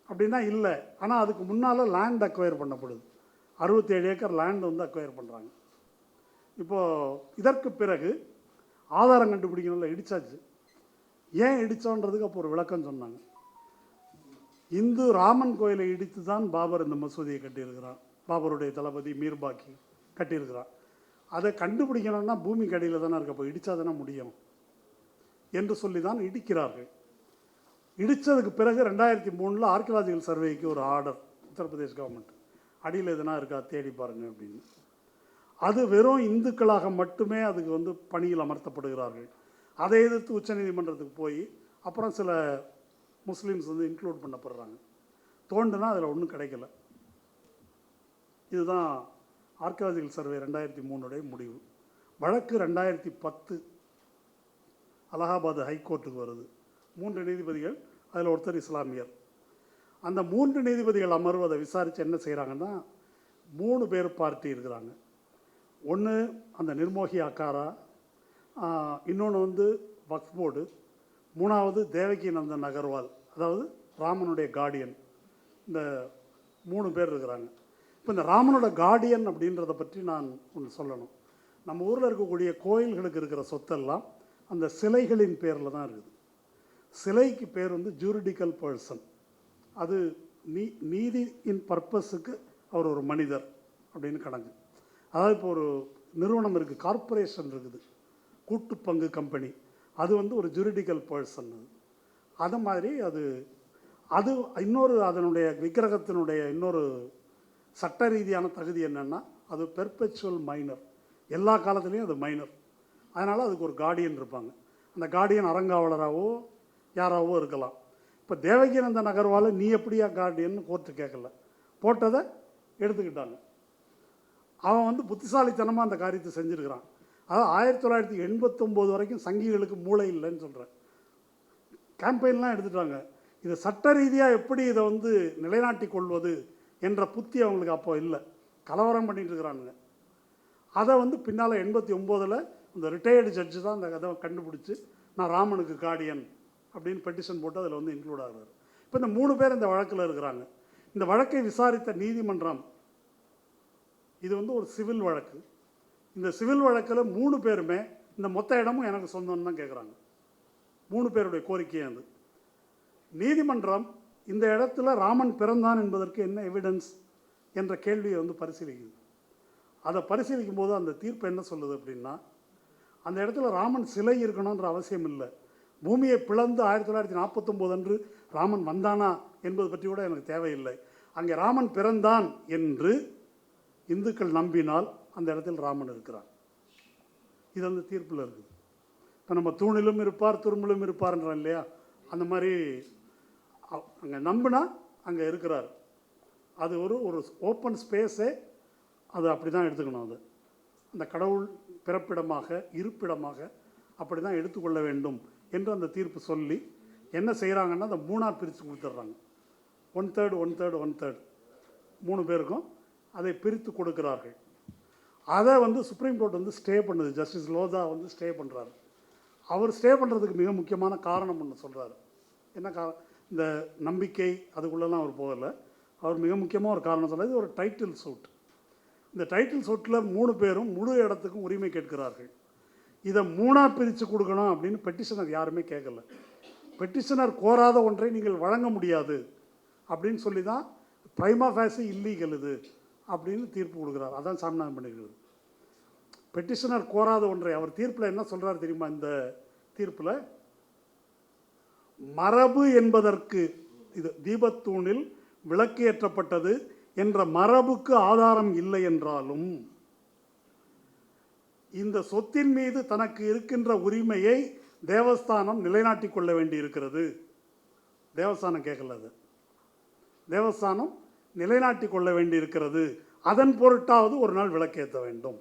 [SPEAKER 1] அப்படின்னா இல்லை. ஆனால் அதுக்கு முன்னால் லேண்ட் அக்வயர் பண்ணப்படுது. 67 ஏக்கர் லேண்ட் வந்து அக்வயர் பண்ணுறாங்க. இப்போது இதற்கு பிறகு ஆதாரம் கண்டுபிடிக்கணும்ல, இடிச்சாச்சு, ஏன் இடித்தோன்றதுக்கு அப்போ ஒரு விளக்கம் சொன்னாங்க. இந்து ராமன் கோயிலை இடித்து தான் பாபர் இந்த மசூதியை கட்டியிருக்கிறான், பாபருடைய தளபதி மீர்பாக்கி கட்டியிருக்கிறான். அதை கண்டுபிடிக்கணும்னா பூமிக்கு அடியில் தானே இருக்க, அப்போ இடித்தா தானே முடியும் என்று சொல்லி தான் இடிக்கிறார்கள். இடித்ததுக்கு பிறகு 2003 ஆர்கியலாஜிக்கல் சர்வேக்கு ஒரு ஆர்டர், உத்தரப்பிரதேஷ் கவர்மெண்ட், அடியில் எதுனா இருக்கா தேடி பாருங்கள் அப்படின்னு. அது வெறும் இந்துக்களாக மட்டுமே அதுக்கு வந்து பணியில் அமர்த்தப்படுகிறார்கள். அதை எதிர்த்து உச்சநீதிமன்றத்துக்கு போய் அப்புறம் சில முஸ்லீம்ஸ் வந்து இன்க்ளூட் பண்ணப்படுறாங்க. தோண்டுனா அதில் ஒன்றும் கிடைக்கல. இதுதான் ஆர்கியலாஜிக்கல் சர்வே 2003 முடிவு. வழக்கு 2010 அலகாபாத் ஹைகோர்ட்டுக்கு வருது. 3 நீதிபதிகள், அதில் ஒருத்தர் இஸ்லாமியர். அந்த 3 நீதிபதிகள் அமர்வு அதை விசாரித்து என்ன செய்கிறாங்கன்னா, 3 பேர் பார்ட்டி இருக்கிறாங்க. ஒன்று அந்த நிர்மோகி அக்காரா, இன்னொன்று வந்து வக்ஃப் போர்டு, 3வது தேவகி நந்தன் அகர்வால், அதாவது ராமனுடைய கார்டியன். இந்த 3 பேர் இருக்கிறாங்க. இப்போ இந்த ராமனோட கார்டியன் அப்படின்றத பற்றி நான் ஒன்று சொல்லணும். நம்ம ஊரில் இருக்கக்கூடிய கோயில்களுக்கு இருக்கிற சொத்தெல்லாம் அந்த சிலைகளின் பேரில் தான் இருக்குது. சிலைக்கு பேர் வந்து ஜூரிடிக்கல் பர்சன். அது நீதியின் பர்பஸுக்கு அவர் ஒரு மனிதர் அப்படின்னு கணக்கு. அதாவது இப்போ ஒரு நிறுவனம் இருக்குது, கார்ப்பரேஷன் இருக்குது, கூட்டு பங்கு கம்பெனி, அது வந்து ஒரு ஜூரிடிக்கல் பர்சன். அது மாதிரி அது இன்னொரு அதனுடைய விக்கிரகத்தினுடைய இன்னொரு சட்ட ரீதியான தகுதி என்னென்னா, அது பெர்பெச்சுவல் மைனர், எல்லா காலத்துலேயும் அது மைனர். அதனால் அதுக்கு ஒரு கார்டியன் இருப்பாங்க. அந்த கார்டியன் அறங்காவலராகவோ யாராவோ இருக்கலாம். இப்போ தேவகிநந்தன் அகர்வால் நீ எப்படியா கார்டியன்னு கோர்ட்டு கேட்கல, போட்டதை எடுத்துக்கிட்டாங்க. அவன் வந்து புத்திசாலித்தனமாக அந்த காரியத்தை செஞ்சுருக்கிறான். அதாவது 1989 வரைக்கும் சங்கிகளுக்கு மூளை இல்லைன்னு சொல்கிறேன். கேம்பெயின்லாம் எடுத்துட்டாங்க. இதை சட்ட ரீதியாக எப்படி இதை வந்து நிலைநாட்டி கொள்வது என்ற புத்தி அவங்களுக்கு அப்போ இல்லை, கலவரம் பண்ணிகிட்டு இருக்கிறானுங்க. அதை வந்து பின்னால் 89ல் இந்த ரிட்டையர்டு ஜட்ஜு தான் அந்த கதை கண்டுபிடிச்சி, நான் ராமனுக்கு கார்டியன் அப்படின்னு பெட்டிஷன் போட்டு அதில் வந்து இன்க்ளூட் ஆகிறார். இப்போ இந்த 3 பேர் இந்த வழக்கில் இருக்கிறாங்க. இந்த வழக்கை விசாரித்த நீதிமன்றம், இது வந்து ஒரு சிவில் வழக்கு. இந்த சிவில் வழக்கில் 3 பேருமே இந்த மொத்த இடமும் எனக்கு சொந்தம்னு தான் கேட்குறாங்க. 3 பேருடைய கோரிக்கையே அது. நீதிமன்றம் இந்த இடத்துல ராமன் பிறந்தான் என்பதற்கு என்ன எவிடன்ஸ் என்ற கேள்வியை வந்து பரிசீலிக்குது. அதை பரிசீலிக்கும் போது அந்த தீர்ப்பு என்ன சொல்லுது அப்படின்னா, அந்த இடத்துல ராமன் சிலை இருக்கணுன்ற அவசியம் இல்லை. பூமியை பிளந்து 1949 அன்று ராமன் வந்தானா என்பது பற்றி கூட எனக்கு தேவையில்லை. அங்கே ராமன் பிறந்தான் என்று இந்துக்கள் நம்பினால் அந்த இடத்தில் ராமன் இருக்கிறார். இது அந்த தீர்ப்பில் இருக்குது. இப்போ நம்ம தூணிலும் இருப்பார் துரும்பிலும் இருப்பார்ன்றோம் இல்லையா, அந்த மாதிரி அங்கே நம்பினா அங்கே இருக்கிறார். அது ஒரு ஓப்பன் ஸ்பேஸே, அது அப்படி தான் எடுத்துக்கணும். அது அந்த கடவுள் பிறப்பிடமாக இருப்பிடமாக அப்படி தான் எடுத்துக்கொள்ள வேண்டும் என்று அந்த தீர்ப்பு சொல்லி, என்ன செய்கிறாங்கன்னா அந்த 3ஆக பிரித்து கொடுத்துட்றாங்க. 1/3 1/3 1/3 3 பேருக்கும் அதை பிரித்து கொடுக்கிறார்கள். அதை வந்து சுப்ரீம் கோர்ட் வந்து ஸ்டே பண்ணுது. ஜஸ்டிஸ் லோதா வந்து ஸ்டே பண்ணுறாரு. அவர் ஸ்டே பண்ணுறதுக்கு மிக முக்கியமான காரணம் ஒன்று சொல்கிறாரு. என்ன இந்த நம்பிக்கை அதுக்குள்ளெல்லாம் அவர் போகலை. அவர் மிக முக்கியமாக ஒரு காரணம் சொல்கிறார். இது ஒரு டைட்டில் சூட். இந்த டைட்டில் சூட்டில் 3 பேரும் முழு இடத்துக்கும் உரிமை கேட்கிறார்கள். இதை 3ஆக பிரித்து கொடுக்கணும் அப்படின்னு பெட்டிஷனர் யாருமே கேட்கல. பெட்டிஷனர் கோராத ஒன்றை நீங்கள் வழங்க முடியாது அப்படின்னு சொல்லி தான் பிரைமா ஃபேசி இல்லீகல் இது அப்படின்னு தீர்ப்பு கொடுக்குறார். அதான் சாமிநாதன் பண்ணிக்கிறது. பெட்டிஷனர் கோராத ஒன்றை அவர் தீர்ப்பில் என்ன சொல்கிறார் தெரியுமா? இந்த தீர்ப்பில் மரபு என்பதற்கு இது தீபத்தூணில் விளக்கு ஏற்றப்பட்டது என்ற மரபுக்கு ஆதாரம் இல்லை என்றாலும் இந்த சொத்தின் மீது தனக்கு இருக்கின்ற உரிமையை தேவஸ்தானம் நிலைநாட்டி கொள்ள வேண்டி இருக்கிறது. தேவஸ்தானம் கேட்கல, அது தேவஸ்தானம் நிலைநாட்டி கொள்ள வேண்டி இருக்கிறது. அதன் பொருட்டாவது ஒரு நாள் விளக்கேற்ற வேண்டும்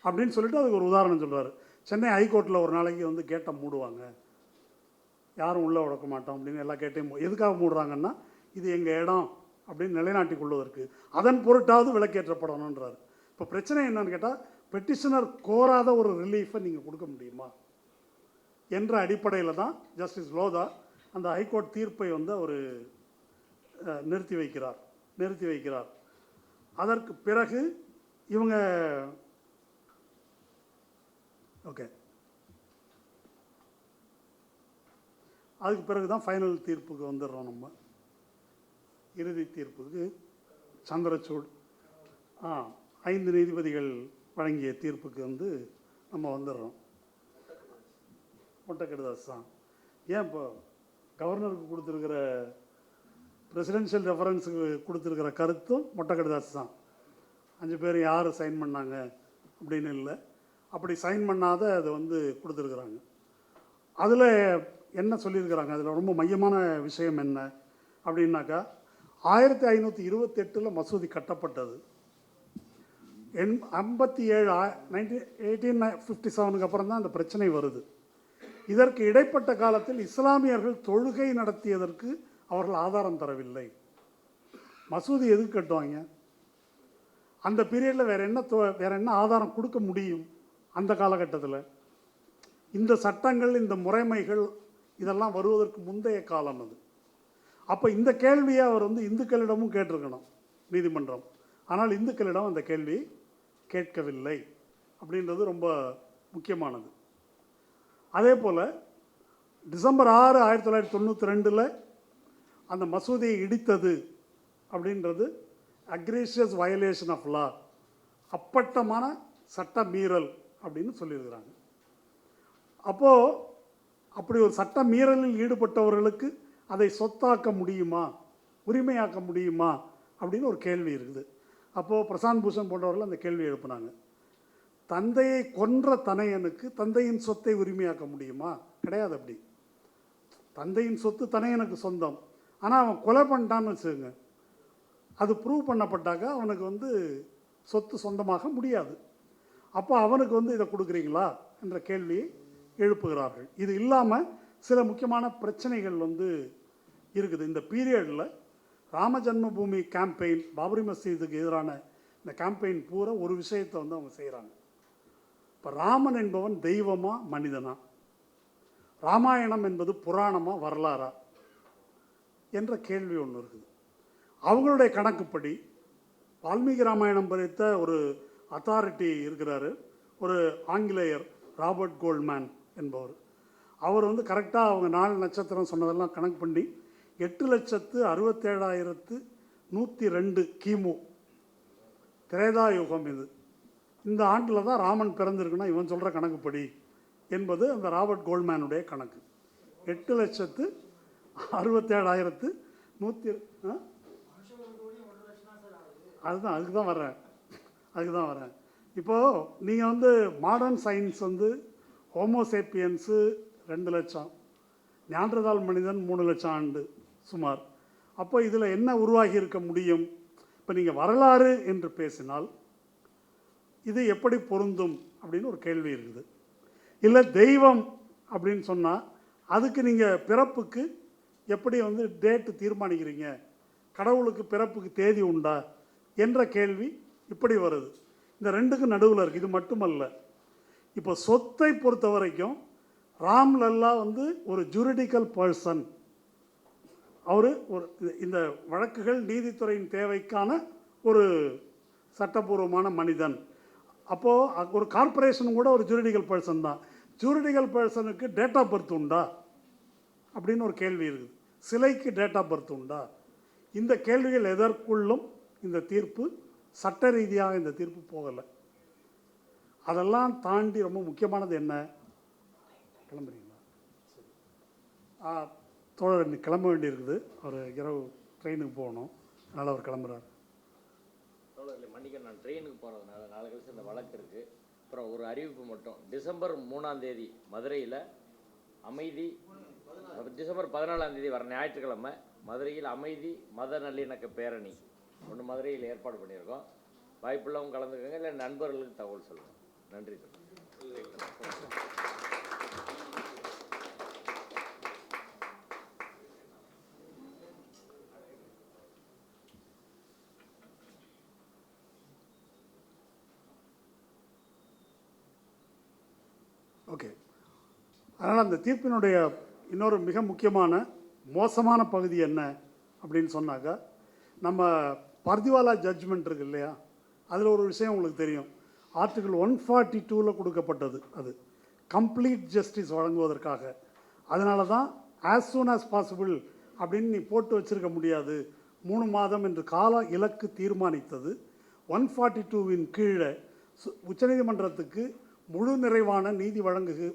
[SPEAKER 1] அப்படின்னு சொல்லிட்டு அதுக்கு ஒரு உதாரணம் சொல்கிறார். சென்னை ஹைகோர்ட்டில் ஒரு நாளைக்கு வந்து கேட்டை மூடுவாங்க, யாரும் உள்ளே உடக்க மாட்டோம் அப்படின்னு எல்லா கேட்டையும் எதுக்காக மூடுறாங்கன்னா இது எங்கள் இடம் அப்படின்னு நிலைநாட்டி கொள்வதற்கு, அதன் பொருட்டாவது விளக்கேற்றப்படணுன்றார். இப்போ பிரச்சனை என்னன்னு கேட்டால், பெட்டிஷனர் கோராத ஒரு ரிலீஃபை நீங்கள் கொடுக்க முடியுமா என்ற அடிப்படையில் தான் ஜஸ்டிஸ் லோதா அந்த ஹைகோர்ட் தீர்ப்பை வந்து அவர் நிறுத்தி வைக்கிறார். அதற்கு பிறகு இவங்க ஓகே, அதுக்கு பிறகு தான் ஃபைனல் தீர்ப்புக்கு வந்துடுறோம். நம்ம இறுதி தீர்ப்புக்கு சந்திரசூட் 5 நீதிபதிகள் வழங்கிய தீர்ப்புக்கு வந்து நம்ம வந்துடுறோம். மொட்டைக்கடுதாஸ் தான். ஏன் இப்போ கவர்னருக்கு கொடுத்துருக்கிற பிரசிடென்ஷியல் ரெஃபரன்ஸுக்கு கொடுத்துருக்கிற கருத்தும் மொட்டைக்கடுதாஸ் தான். 5 பேர் யார் சைன் பண்ணாங்க அப்படின்னு இல்லை, அப்படி சைன் பண்ணாத அதை வந்து கொடுத்துருக்குறாங்க. அதில் என்ன சொல்லியிருக்கிறாங்க, அதில் ரொம்ப மையமான விஷயம் என்ன அப்படின்னாக்கா, 1528 மசூதி கட்டப்பட்டது. 1857 அப்புறம் தான் அந்த பிரச்சனை வருது. இதற்கு இடைப்பட்ட காலத்தில் இஸ்லாமியர்கள் தொழுகை நடத்தியதற்கு அவர்கள் ஆதாரம் தரவில்லை. மசூதி எதுக்கு கட்டுவாங்க? அந்த பீரியடில் வேற என்ன ஆதாரம் கொடுக்க முடியும்? அந்த காலகட்டத்தில் இந்த சட்டங்கள், இந்த முறைமைகள் இதெல்லாம் வருவதற்கு முந்தைய காலம் அது. அப்போ இந்த கேள்வியை அவர் வந்து இந்துக்களிடமும் கேட்டிருக்கணும் நீதிமன்றம். ஆனால் இந்துக்களிடம் அந்த கேள்வி கேட்கவில்லை அப்படின்றது ரொம்ப முக்கியமானது. அதே போல் டிசம்பர் 6, 1992 அந்த மசூதியை இடித்தது அப்படின்றது அக்ரீஷியஸ் வயலேஷன் ஆஃப் லா, அப்பட்டமான சட்ட மீறல் அப்படின்னு சொல்லியிருக்கிறாங்க. அப்போது அப்படி ஒரு சட்ட மீறலில் ஈடுபட்டவர்களுக்கு அதை சொத்தாக்க முடியுமா, உரிமையாக்க முடியுமா அப்படின்னு ஒரு கேள்வி இருக்குது. அப்போது பிரசாந்த் பூஷன் போன்றவர்கள் அந்த கேள்வி எழுப்பினாங்க. தந்தையை கொன்ற தனையனுக்கு தந்தையின் சொத்தை உரிமையாக்க முடியுமா? கிடையாது. அப்படி தந்தையின் சொத்து தனையனுக்கு சொந்தம், ஆனால் அவன் கொலை பண்ணிட்டான்னு வச்சுக்கோங்க, அது ப்ரூவ் பண்ணப்பட்டாக்க அவனுக்கு வந்து சொத்து சொந்தமாக முடியாது. அப்போ அவனுக்கு வந்து இதை கொடுக்குறீங்களா என்ற கேள்வியை எழுப்புகிறார்கள். இது இல்லாமல் சில முக்கியமான பிரச்சனைகள் வந்து இருக்குது. இந்த பீரியடில் ராம ஜன்மபூமி கேம்பெயின், பாபரி மசீதுக்கு எதிரான இந்த கேம்பெயின் பூரா ஒரு விஷயத்தை வந்து அவங்க செய்கிறாங்க. இப்போ ராமன் என்பவன் தெய்வமா மனிதனா, ராமாயணம் என்பது புராணமா வரலாறா என்ற கேள்வி ஒன்று இருக்குது. அவங்களுடைய கணக்குப்படி வால்மீகி ராமாயணம் படித்த ஒரு அத்தாரிட்டி இருக்கிறாரு, ஒரு ஆங்கிலேயர் ராபர்ட் கோல்ட்மேன் என்பவர். அவர் வந்து கரெக்டாக அவங்க 4 நட்சத்திரம் சொன்னதெல்லாம் கணக்கு பண்ணி 8,67,102 கிமு திரேதா யுகம் இது, இந்த ஆண்டில் தான் ராமன் பிறந்திருக்குன்னா இவன் சொல்கிற கணக்குப்படி என்பது அந்த ராபர்ட் கோல்ட்மேனுடைய கணக்கு. 8,67,100 அதுக்கு தான் வரேன். இப்போது நீங்கள் வந்து மாடர்ன் சயின்ஸ் வந்து ஹோமோசேப்பியன்ஸு 2 லட்சம், நியாண்டர்தால் மனிதன் 3 லட்சம் ஆண்டு சுமார். அப்போ இதில் என்ன உருவாகி இருக்க முடியும்? இப்போ நீங்கள் வரலாறு என்று பேசினால் இது எப்படி பொருந்தும் அப்படின்னு ஒரு கேள்வி இருக்குது. இல்லை தெய்வம் அப்படின்னு சொன்னால் அதுக்கு நீங்கள் பிறப்புக்கு எப்படி வந்து டேட்டு தீர்மானிக்கிறீங்க, கடவுளுக்கு பிறப்புக்கு தேதி உண்டா என்ற கேள்வி இப்படி வருது. இந்த ரெண்டுக்கும் நடுவில் இருக்குது. இது மட்டுமல்ல, இப்போ சொத்தை பொறுத்த வரைக்கும் ராம்லல்லா வந்து ஒரு ஜூரிடிக்கல் பர்சன். அவர் ஒரு இந்த வழக்குகள் நீதித்துறையின் தேவைக்கான ஒரு சட்டபூர்வமான மனிதன். அப்போது ஒரு கார்ப்பரேஷன் கூட ஒரு ஜூரிடிக்கல் பர்சன் தான். ஜூரிடிக்கல் பர்சனுக்கு டேட் ஆஃப் பர்த் உண்டா அப்படின்னு ஒரு கேள்வி இருக்குது. சிலைக்கு டேட் ஆஃப் பர்த் உண்டா? இந்த கேள்விகள் எதற்குள்ளும் இந்த தீர்ப்பு சட்ட ரீதியாக இந்த தீர்ப்பு போகலை. அதெல்லாம் தாண்டி ரொம்ப முக்கியமானது என்ன, கிளம்புறீங்களா? தோழர் இன்னைக்கு கிளம்ப வேண்டியிருக்குது. அவர் இரவு ட்ரெயினுக்கு போகணும், அதனால் அவர் கிளம்புறாரு.
[SPEAKER 2] தோழர்கள் மன்னிக்க, நான் ட்ரெயினுக்கு போகிறதுனால நாளை கழிச்சு இந்த வழக்கு இருக்குது. அப்புறம் ஒரு அறிவிப்பு மட்டும், டிசம்பர் 3 மதுரையில் அமைதி, டிசம்பர் 14 வர ஞாயிற்றுக்கிழமை மதுரையில் அமைதி மத நல்லிணக்க பேரணி ஒன்று மதுரையில் ஏற்பாடு பண்ணியிருக்கோம். வாய்ப்புள்ளவங்க கலந்துக்கோங்க, இல்லை நண்பர்களுக்கு தகவல் சொல்லுங்கள். நன்றி.
[SPEAKER 1] ஓகே. அதனால் அந்த தீர்ப்பினுடைய இன்னொரு மிக முக்கியமான மோசமான பகுதி என்ன அப்படின்னு சொன்னாக்கா, நம்ம பர்திவாலா ஜட்ஜ்மெண்ட் இருக்கு இல்லையா, அதில் ஒரு விஷயம் உங்களுக்கு தெரியும். ஆர்டிகிள் 142 கொடுக்கப்பட்டது. அது கம்ப்ளீட் ஜஸ்டிஸ் வழங்குவதற்காக. அதனால தான் ஆஸ் சூன் ஆஸ் பாசிபிள் அப்படின்னு நீ போட்டு வச்சுருக்க முடியாது, 3 மாதம் என்று கால இலக்கு தீர்மானித்தது. 142 கீழே உச்சநீதிமன்றத்துக்கு முழு நிறைவான நீதி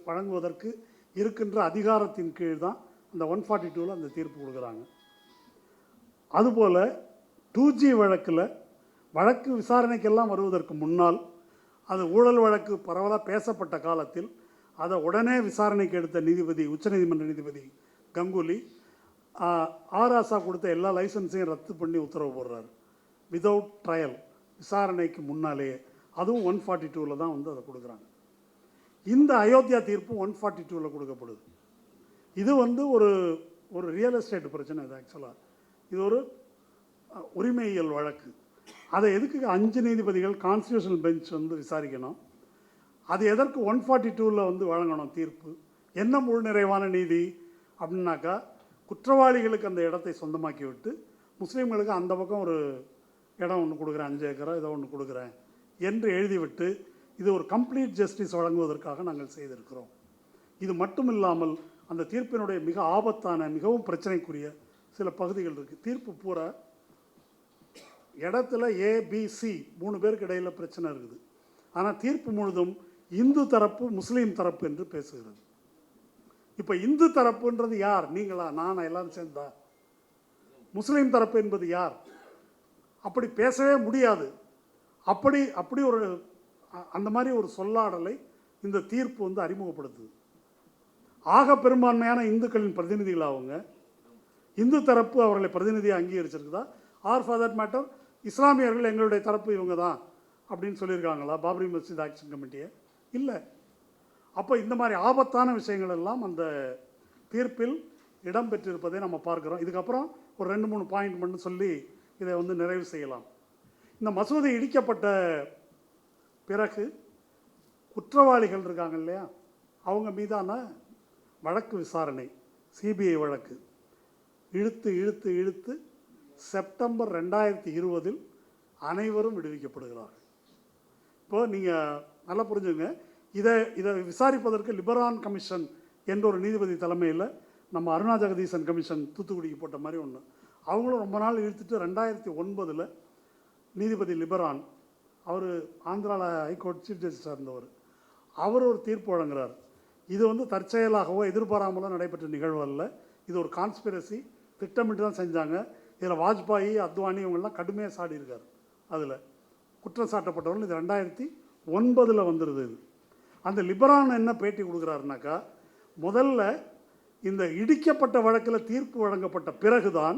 [SPEAKER 1] வழங்குவதற்கு இருக்கின்ற அதிகாரத்தின் கீழ் தான் அந்த 142 அந்த தீர்ப்பு கொடுக்குறாங்க. அதுபோல் 2G வழக்கில் வழக்கு விசாரணைக்கெல்லாம் வருவதற்கு முன்னால், அது ஊழல் வழக்கு பரவலாக பேசப்பட்ட காலத்தில் அதை உடனே விசாரணைக்கு எடுத்த நீதிபதி, உச்சநீதிமன்ற நீதிபதி கங்குலி ஆராசா கொடுத்த எல்லா லைசன்ஸையும் ரத்து பண்ணி உத்தரவு போடுறாரு, விதவுட் ட்ரையல், விசாரணைக்கு முன்னாலேயே. அதுவும் 142 தான் வந்து அதை கொடுக்குறாங்க. இந்த அயோத்தியா தீர்ப்பு 142 கொடுக்கப்படுது. இது வந்து ஒரு ரியல் எஸ்டேட் பிரச்சனை. இது ஆக்சுவலாக இது ஒரு உரிமையியல் வழக்கு. அதை எதுக்கு 5 நீதிபதிகள் கான்ஸ்டியூஷனல் பெஞ்ச் வந்து விசாரிக்கணும்? அது எதற்கு 142 வந்து வழங்கணும் தீர்ப்பு? என்ன முழு நிறைவான நீதி அப்படின்னாக்கா, குற்றவாளிகளுக்கு அந்த இடத்தை சொந்தமாக்கி விட்டு முஸ்லீம்களுக்கு அந்த பக்கம் ஒரு இடம் ஒன்று கொடுக்குறேன், 5 ஏக்கரோ ஏதோ ஒன்று கொடுக்குறேன் என்று எழுதிவிட்டு, இது ஒரு கம்ப்ளீட் ஜஸ்டிஸ் வழங்குவதற்காக நாங்கள் செய்திருக்கிறோம். இது மட்டும் இல்லாமல் அந்த தீர்ப்பினுடைய மிக ஆபத்தான, மிகவும் பிரச்சனைக்குரிய சில பகுதிகள் இருக்குது. தீர்ப்பு பூரா இடத்துல ABC 3 பேருக்கு இடையில் பிரச்சனை இருக்குது. ஆனால் தீர்ப்பு முழுதும் இந்து தரப்பு முஸ்லீம் தரப்பு என்று பேசுகிறது. இப்போ இந்து தரப்புன்றது யார்? நீங்களா, நானா, எல்லாரும் சேர்ந்தா? முஸ்லீம் தரப்பு என்பது யார்? அப்படி பேசவே முடியாது. அப்படி ஒரு அந்த மாதிரி ஒரு சொல்லாடலை இந்த தீர்ப்பு வந்து அறிமுகப்படுத்துது. ஆக பெரும்பான்மையான இந்துக்களின் பிரதிநிதிகள் அவங்க. இந்து தரப்பு அவர்களை பிரதிநிதியாக அங்கீகரிச்சிருக்குதா? ஆர் ஃபார் தட் மேட்டர் இஸ்லாமியர்கள் எங்களுடைய தரப்பு இவங்க தான் அப்படின்னு சொல்லியிருக்காங்களா பாபரி மஸ்ஜித் ஆக்ஷன் கமிட்டியை? இல்லை. அப்போ இந்த மாதிரி ஆபத்தான விஷயங்கள் எல்லாம் அந்த தீர்ப்பில் இடம்பெற்றிருப்பதை நம்ம பார்க்குறோம். இதுக்கப்புறம் ஒரு 2-3 பாயிண்ட் மட்டும் சொல்லி இதை வந்து நிறைவு செய்யலாம். இந்த மசூதி இடிக்கப்பட்ட பிறகு குற்றவாளிகள் இருக்காங்க இல்லையா, அவங்க மீதான வழக்கு விசாரணை, சிபிஐ வழக்கு இழுத்து இழுத்து இழுத்து செப்டம்பர் 2020 அனைவரும் விடுவிக்கப்படுகிறார்கள். இப்போது நீங்கள் நல்லா புரிஞ்சுங்க, இதை விசாரிப்பதற்கு லிபரான் கமிஷன் என்ற ஒரு நீதிபதி தலைமையில் நம்ம அருணா ஜெகதீசன் கமிஷன் தூத்துக்குடிக்கு போட்ட மாதிரி ஒன்று, அவங்களும் ரொம்ப நாள் இழுத்துட்டு 2009 நீதிபதி லிபரான், அவர் ஆந்திராவில் ஹைகோர்ட் சீஃப் ஜஸ்டிஸாக இருந்தவர், அவர் ஒரு தீர்ப்பு வழங்குகிறார். இது வந்து தற்செயலாகவோ எதிர்பாராமலோ நடைபெற்ற நிகழ்வு அல்ல. இது ஒரு கான்ஸ்பிரசி, திட்டமிட்டு தான் செஞ்சாங்க. இதில் வாஜ்பாயி, அத்வானி இவங்கெல்லாம் கடுமையாக சாடியிருக்கார். அதில் குற்றம் சாட்டப்பட்டவர்கள். இது 2009 வந்துடுது. இது அந்த லிபரான் என்ன பேட்டி கொடுக்குறாருனாக்கா, முதல்ல இந்த இடிக்கப்பட்ட வழக்கில் தீர்ப்பு வழங்கப்பட்ட பிறகுதான்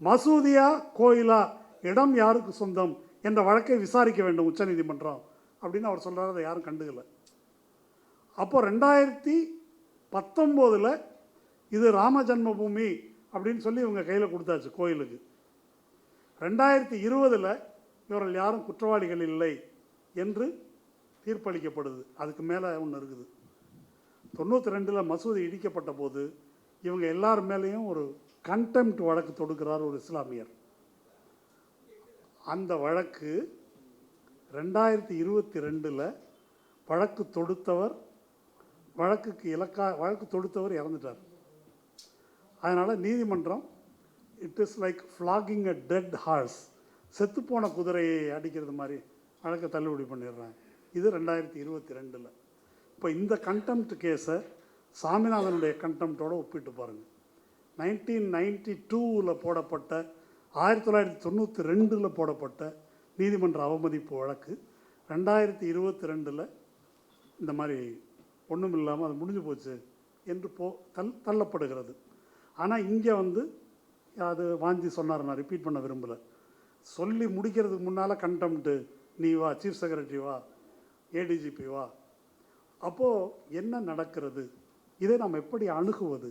[SPEAKER 1] மசூதியா கோயிலா, இடம் யாருக்கு சொந்தம் என்ற வழக்கை விசாரிக்க வேண்டும் உச்சநீதிமன்றம் அப்படின்னு அவர் சொல்கிறார். அதை யாரும் கண்டுக்கலை. அப்போ 2019 இது ராம ஜன்மபூமி அப்படின்னு சொல்லி இவங்க கையில் கொடுத்தாச்சு கோயிலுக்கு. 2020 இவர்கள் யாரும் குற்றவாளிகள் இல்லை என்று தீர்ப்பளிக்கப்படுது. அதுக்கு மேலே ஒன்று இருக்குது. 92 மசூதி இடிக்கப்பட்ட போது இவங்க எல்லார் மேலேயும் ஒரு கண்டெம்ட் வழக்கு தொடுக்கிறார் ஒரு இஸ்லாமியர். அந்த வழக்கு 2022 வழக்கு தொடுத்தவர் இறந்துட்டார். அதனால் நீதிமன்றம் it is like flogging a dead horse, செத்துப்போன குதிரையை அடிக்கிறது மாதிரி வழக்கை தள்ளுபடி பண்ணிடுறாங்க. இது 2022. இப்போ இந்த கண்டெம்ட் கேஸை சாமிநாதனுடைய கண்டெம்ட்டோடு ஒப்பிட்டு பாருங்கள். 1992 போடப்பட்ட 1992 போடப்பட்ட நீதிமன்ற அவமதிப்பு வழக்கு 2022 இந்த மாதிரி ஒன்றும் இல்லாமல் அது முடிஞ்சு போச்சு என்று தள்ளப்படுகிறது. ஆனால் இங்கே அது வாஞ்சி சொன்னார், நான் ரிப்பீட் பண்ண விரும்பலை. சொல்லி முடிக்கிறதுக்கு முன்னால் கண்டெம்ட்டு, நீ வா, சீஃப் செக்ரட்டரி வா, ஏடிஜிபி வா. அப்போது என்ன நடக்கிறது? இதை நாம் எப்படி அணுகுவது?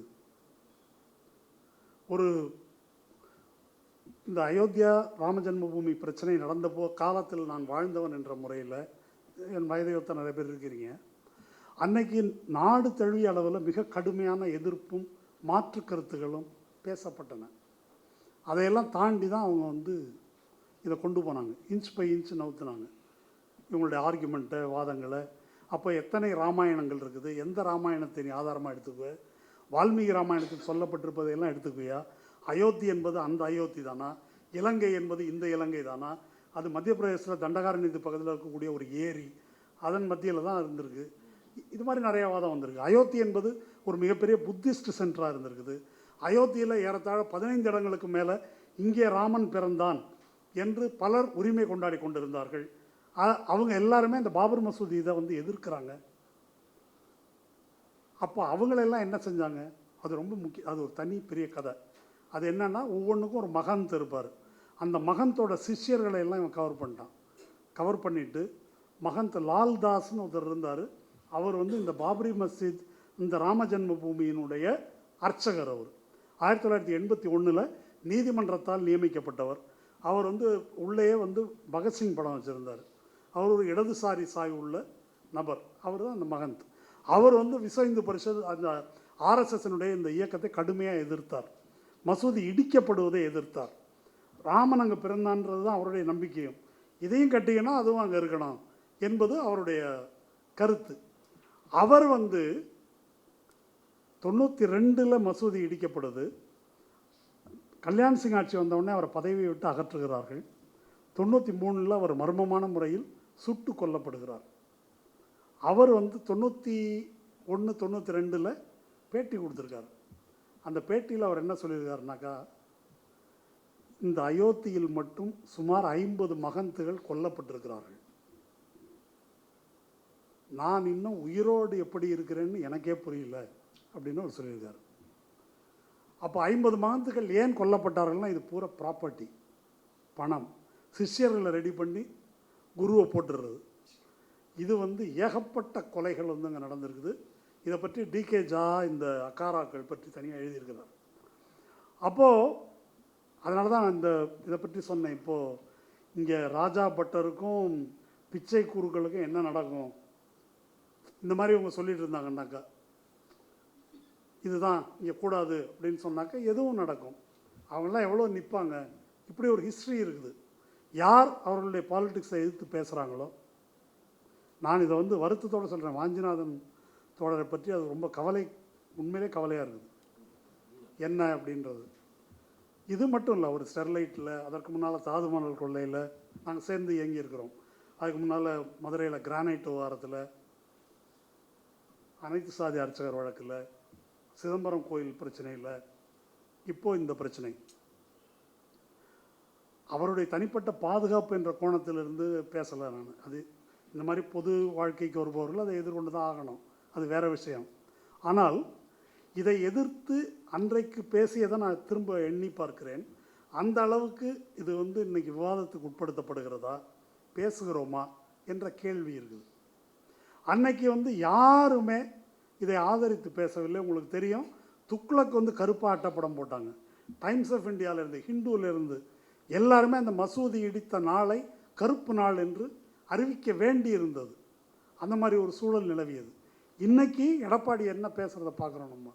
[SPEAKER 1] இந்த அயோத்தியா ராமஜன்மபூமி பிரச்சனை நடந்த காலத்தில் நான் வாழ்ந்தவன் என்ற முறையில், என் வயதையொத்த நிறைய பேர் இருக்கிறீங்க, அன்னைக்கு நாடு தழுவிய அளவில் மிக கடுமையான எதிர்ப்பும் மாற்று கருத்துகளும் பேசப்பட்டன. அதையெல்லாம் தாண்டி தான் அவங்க இதை கொண்டு போனாங்க. இன்ச் பை இன்ச் நவுத்துனாங்க இவங்களுடைய ஆர்குமெண்ட்டை, வாதங்களை. அப்போ எத்தனை ராமாயணங்கள் இருக்குது, எந்த ராமாயணத்தை நீ ஆதாரமாக எடுத்துக்குவே, வால்மீகி ராமாயணத்தில் சொல்லப்பட்டிருப்பதையெல்லாம் எடுத்துக்குவியா, அயோத்தி என்பது அந்த அயோத்தி தானா, இலங்கை என்பது இந்த இலங்கை தானா, அது மத்திய பிரதேசத்தில் தண்டகாரண்யத்து பக்கத்தில் இருக்கக்கூடிய ஒரு ஏரி, அதன் மத்தியில் தான் இருந்திருக்கு. இது மாதிரி நிறைய வாதம் வந்திருக்கு. அயோத்தி என்பது ஒரு மிகப்பெரிய புத்திஸ்ட் சென்டராக இருந்திருக்குது. அயோத்தியில் ஏறத்தாழ 15 இடங்களுக்கு மேலே இங்கே ராமன் பிறந்தான் என்று பலர் உரிமை கொண்டாடி கொண்டிருந்தார்கள். அவங்க எல்லாருமே இந்த பாபர் மசூதி இதை எதிர்க்கிறாங்க. அப்போ அவங்களெல்லாம் என்ன செஞ்சாங்க? அது ரொம்ப முக்கியம். அது ஒரு தனி பெரிய கதை. அது என்னென்னா, ஒவ்வொன்றுக்கும் ஒரு மகந்த் இருப்பார். அந்த மகந்தோட சிஷ்யர்களை எல்லாம் இவன் கவர் பண்ணிவிட்டு மகந்த் லால்தாஸ்னு ஒருத்தர் இருந்தார். அவர் இந்த பாபரி மஸ்ஜித், இந்த ராம ஜன்ம பூமியினுடைய அர்ச்சகர். அவர் 1981 நீதிமன்றத்தால் நியமிக்கப்பட்டவர். அவர் உள்ளேயே பகத்சிங் படம் வச்சுருந்தார். அவர் ஒரு இடதுசாரி சாய் உள்ள நபர். அவர் தான் அந்த மகந்த். அவர் விஸ்வ இந்து பரிஷத், அந்த ஆர்எஸ்எஸ்னுடைய இந்த இயக்கத்தை கடுமையாக எதிர்த்தார். மசூதி இடிக்கப்படுவதை எதிர்த்தார். ராமன் அங்கே பிறந்தான்றது தான் அவருடைய நம்பிக்கையும். இதையும் கட்டிங்கன்னா அதுவும் அங்கே இருக்கணும் என்பது அவருடைய கருத்து. அவர் 92 மசூதி இடிக்கப்படுது. கல்யாண் சிங் ஆட்சி வந்தவுடனே அவரை பதவியை விட்டு அகற்றுகிறார்கள். 93 அவர் மர்மமான முறையில் சுட்டு கொல்லப்படுகிறார். அவர் 91, 92 பேட்டி கொடுத்துருக்கார். அந்த பேட்டியில் அவர் என்ன சொல்லியிருக்காருனாக்கா, இந்த அயோத்தியில் மட்டும் சுமார் 50 மகந்துகள் கொல்லப்பட்டிருக்கிறார்கள். நான் இன்னும் உயிரோடு எப்படி இருக்கிறேன்னு எனக்கே புரியல அப்படின்னு அவர் சொல்லியிருக்கார். அப்போ 50 மகந்துகள் ஏன் கொல்லப்பட்டார்கள்னா, இது பூரா ப்ராப்பர்ட்டி, பணம், சிஷ்யர்களை ரெடி பண்ணி குருவை போட்டுடுறது. இது ஏகப்பட்ட கொலைகள் அங்கே நடந்திருக்குது. இதை பற்றி டிகே ஜா இந்த அக்காராக்கள் பற்றி தனியாக எழுதியிருக்கிறார். அப்போது அதனால தான் இதை பற்றி சொன்னேன். இப்போது இங்கே ராஜா பட்டருக்கும் பிச்சை கூறுகளுக்கும் என்ன நடக்கும், இந்த மாதிரி இவங்க சொல்லிட்டு இருந்தாங்கன்னாக்கா, இதுதான் இங்கே கூடாது அப்படின்னு சொன்னாக்கா எதுவும் நடக்கும். அவங்களாம் எவ்வளோ நிற்பாங்க. இப்படி ஒரு ஹிஸ்ட்ரி இருக்குது. யார் அவர்களுடைய பாலிட்டிக்ஸை எதிர்த்து பேசுகிறாங்களோ, நான் இதை வருத்தத்தோடு சொல்கிறேன். வாஞ்சிநாதன் தோழரை பற்றி அது ரொம்ப உண்மையிலே கவலையாக இருக்குது. என்ன அப்படின்றது. இது மட்டும் இல்லை, ஒரு ஸ்டெர்லைட்டில், அதற்கு முன்னால் தாதுமணல் கொள்ளையில் நாங்கள் சேர்ந்து இயங்கியிருக்கிறோம். அதுக்கு முன்னால் மதுரையில் கிரானைட் விவகாரத்தில், அனைத்து சாதி அர்ச்சகர் வழக்கில், சிதம்பரம் கோயில் பிரச்சனையில், இப்போது இந்த பிரச்சனை. அவருடைய தனிப்பட்ட பாதுகாப்பு என்ற கோணத்திலிருந்து பேசலை நான். அது இந்த மாதிரி பொது வாழ்க்கைக்கு வருபவர்கள் அதை எதிர்கொண்டு தான் ஆகணும், அது வேறு விஷயம். ஆனால் இதை எதிர்த்து அன்றைக்கு பேசியதை நான் திரும்ப எண்ணி பார்க்கிறேன். அந்த அளவுக்கு இது இன்றைக்கி விவாதத்துக்கு உட்படுத்தப்படுகிறதா, பேசுகிறோமா என்ற கேள்வி இருக்குது. அன்னைக்கு யாருமே இதை ஆதரித்து பேசவில்லை. உங்களுக்கு தெரியும், துக்ளக் வந்து கருப்பாக அட்டப்படம் போட்டாங்க. டைம்ஸ் ஆஃப் இந்தியாவிலேருந்து, ஹிந்துவிலேருந்து எல்லாருமே அந்த மசூதி இடித்த நாளை கருப்பு நாள் என்று அறிவிக்க வேண்டி இருந்தது. அந்த மாதிரி ஒரு சூழல் நிலவியது. இன்னைக்கு எடப்பாடி என்ன பேசுகிறத பார்க்குறோம் நம்ம.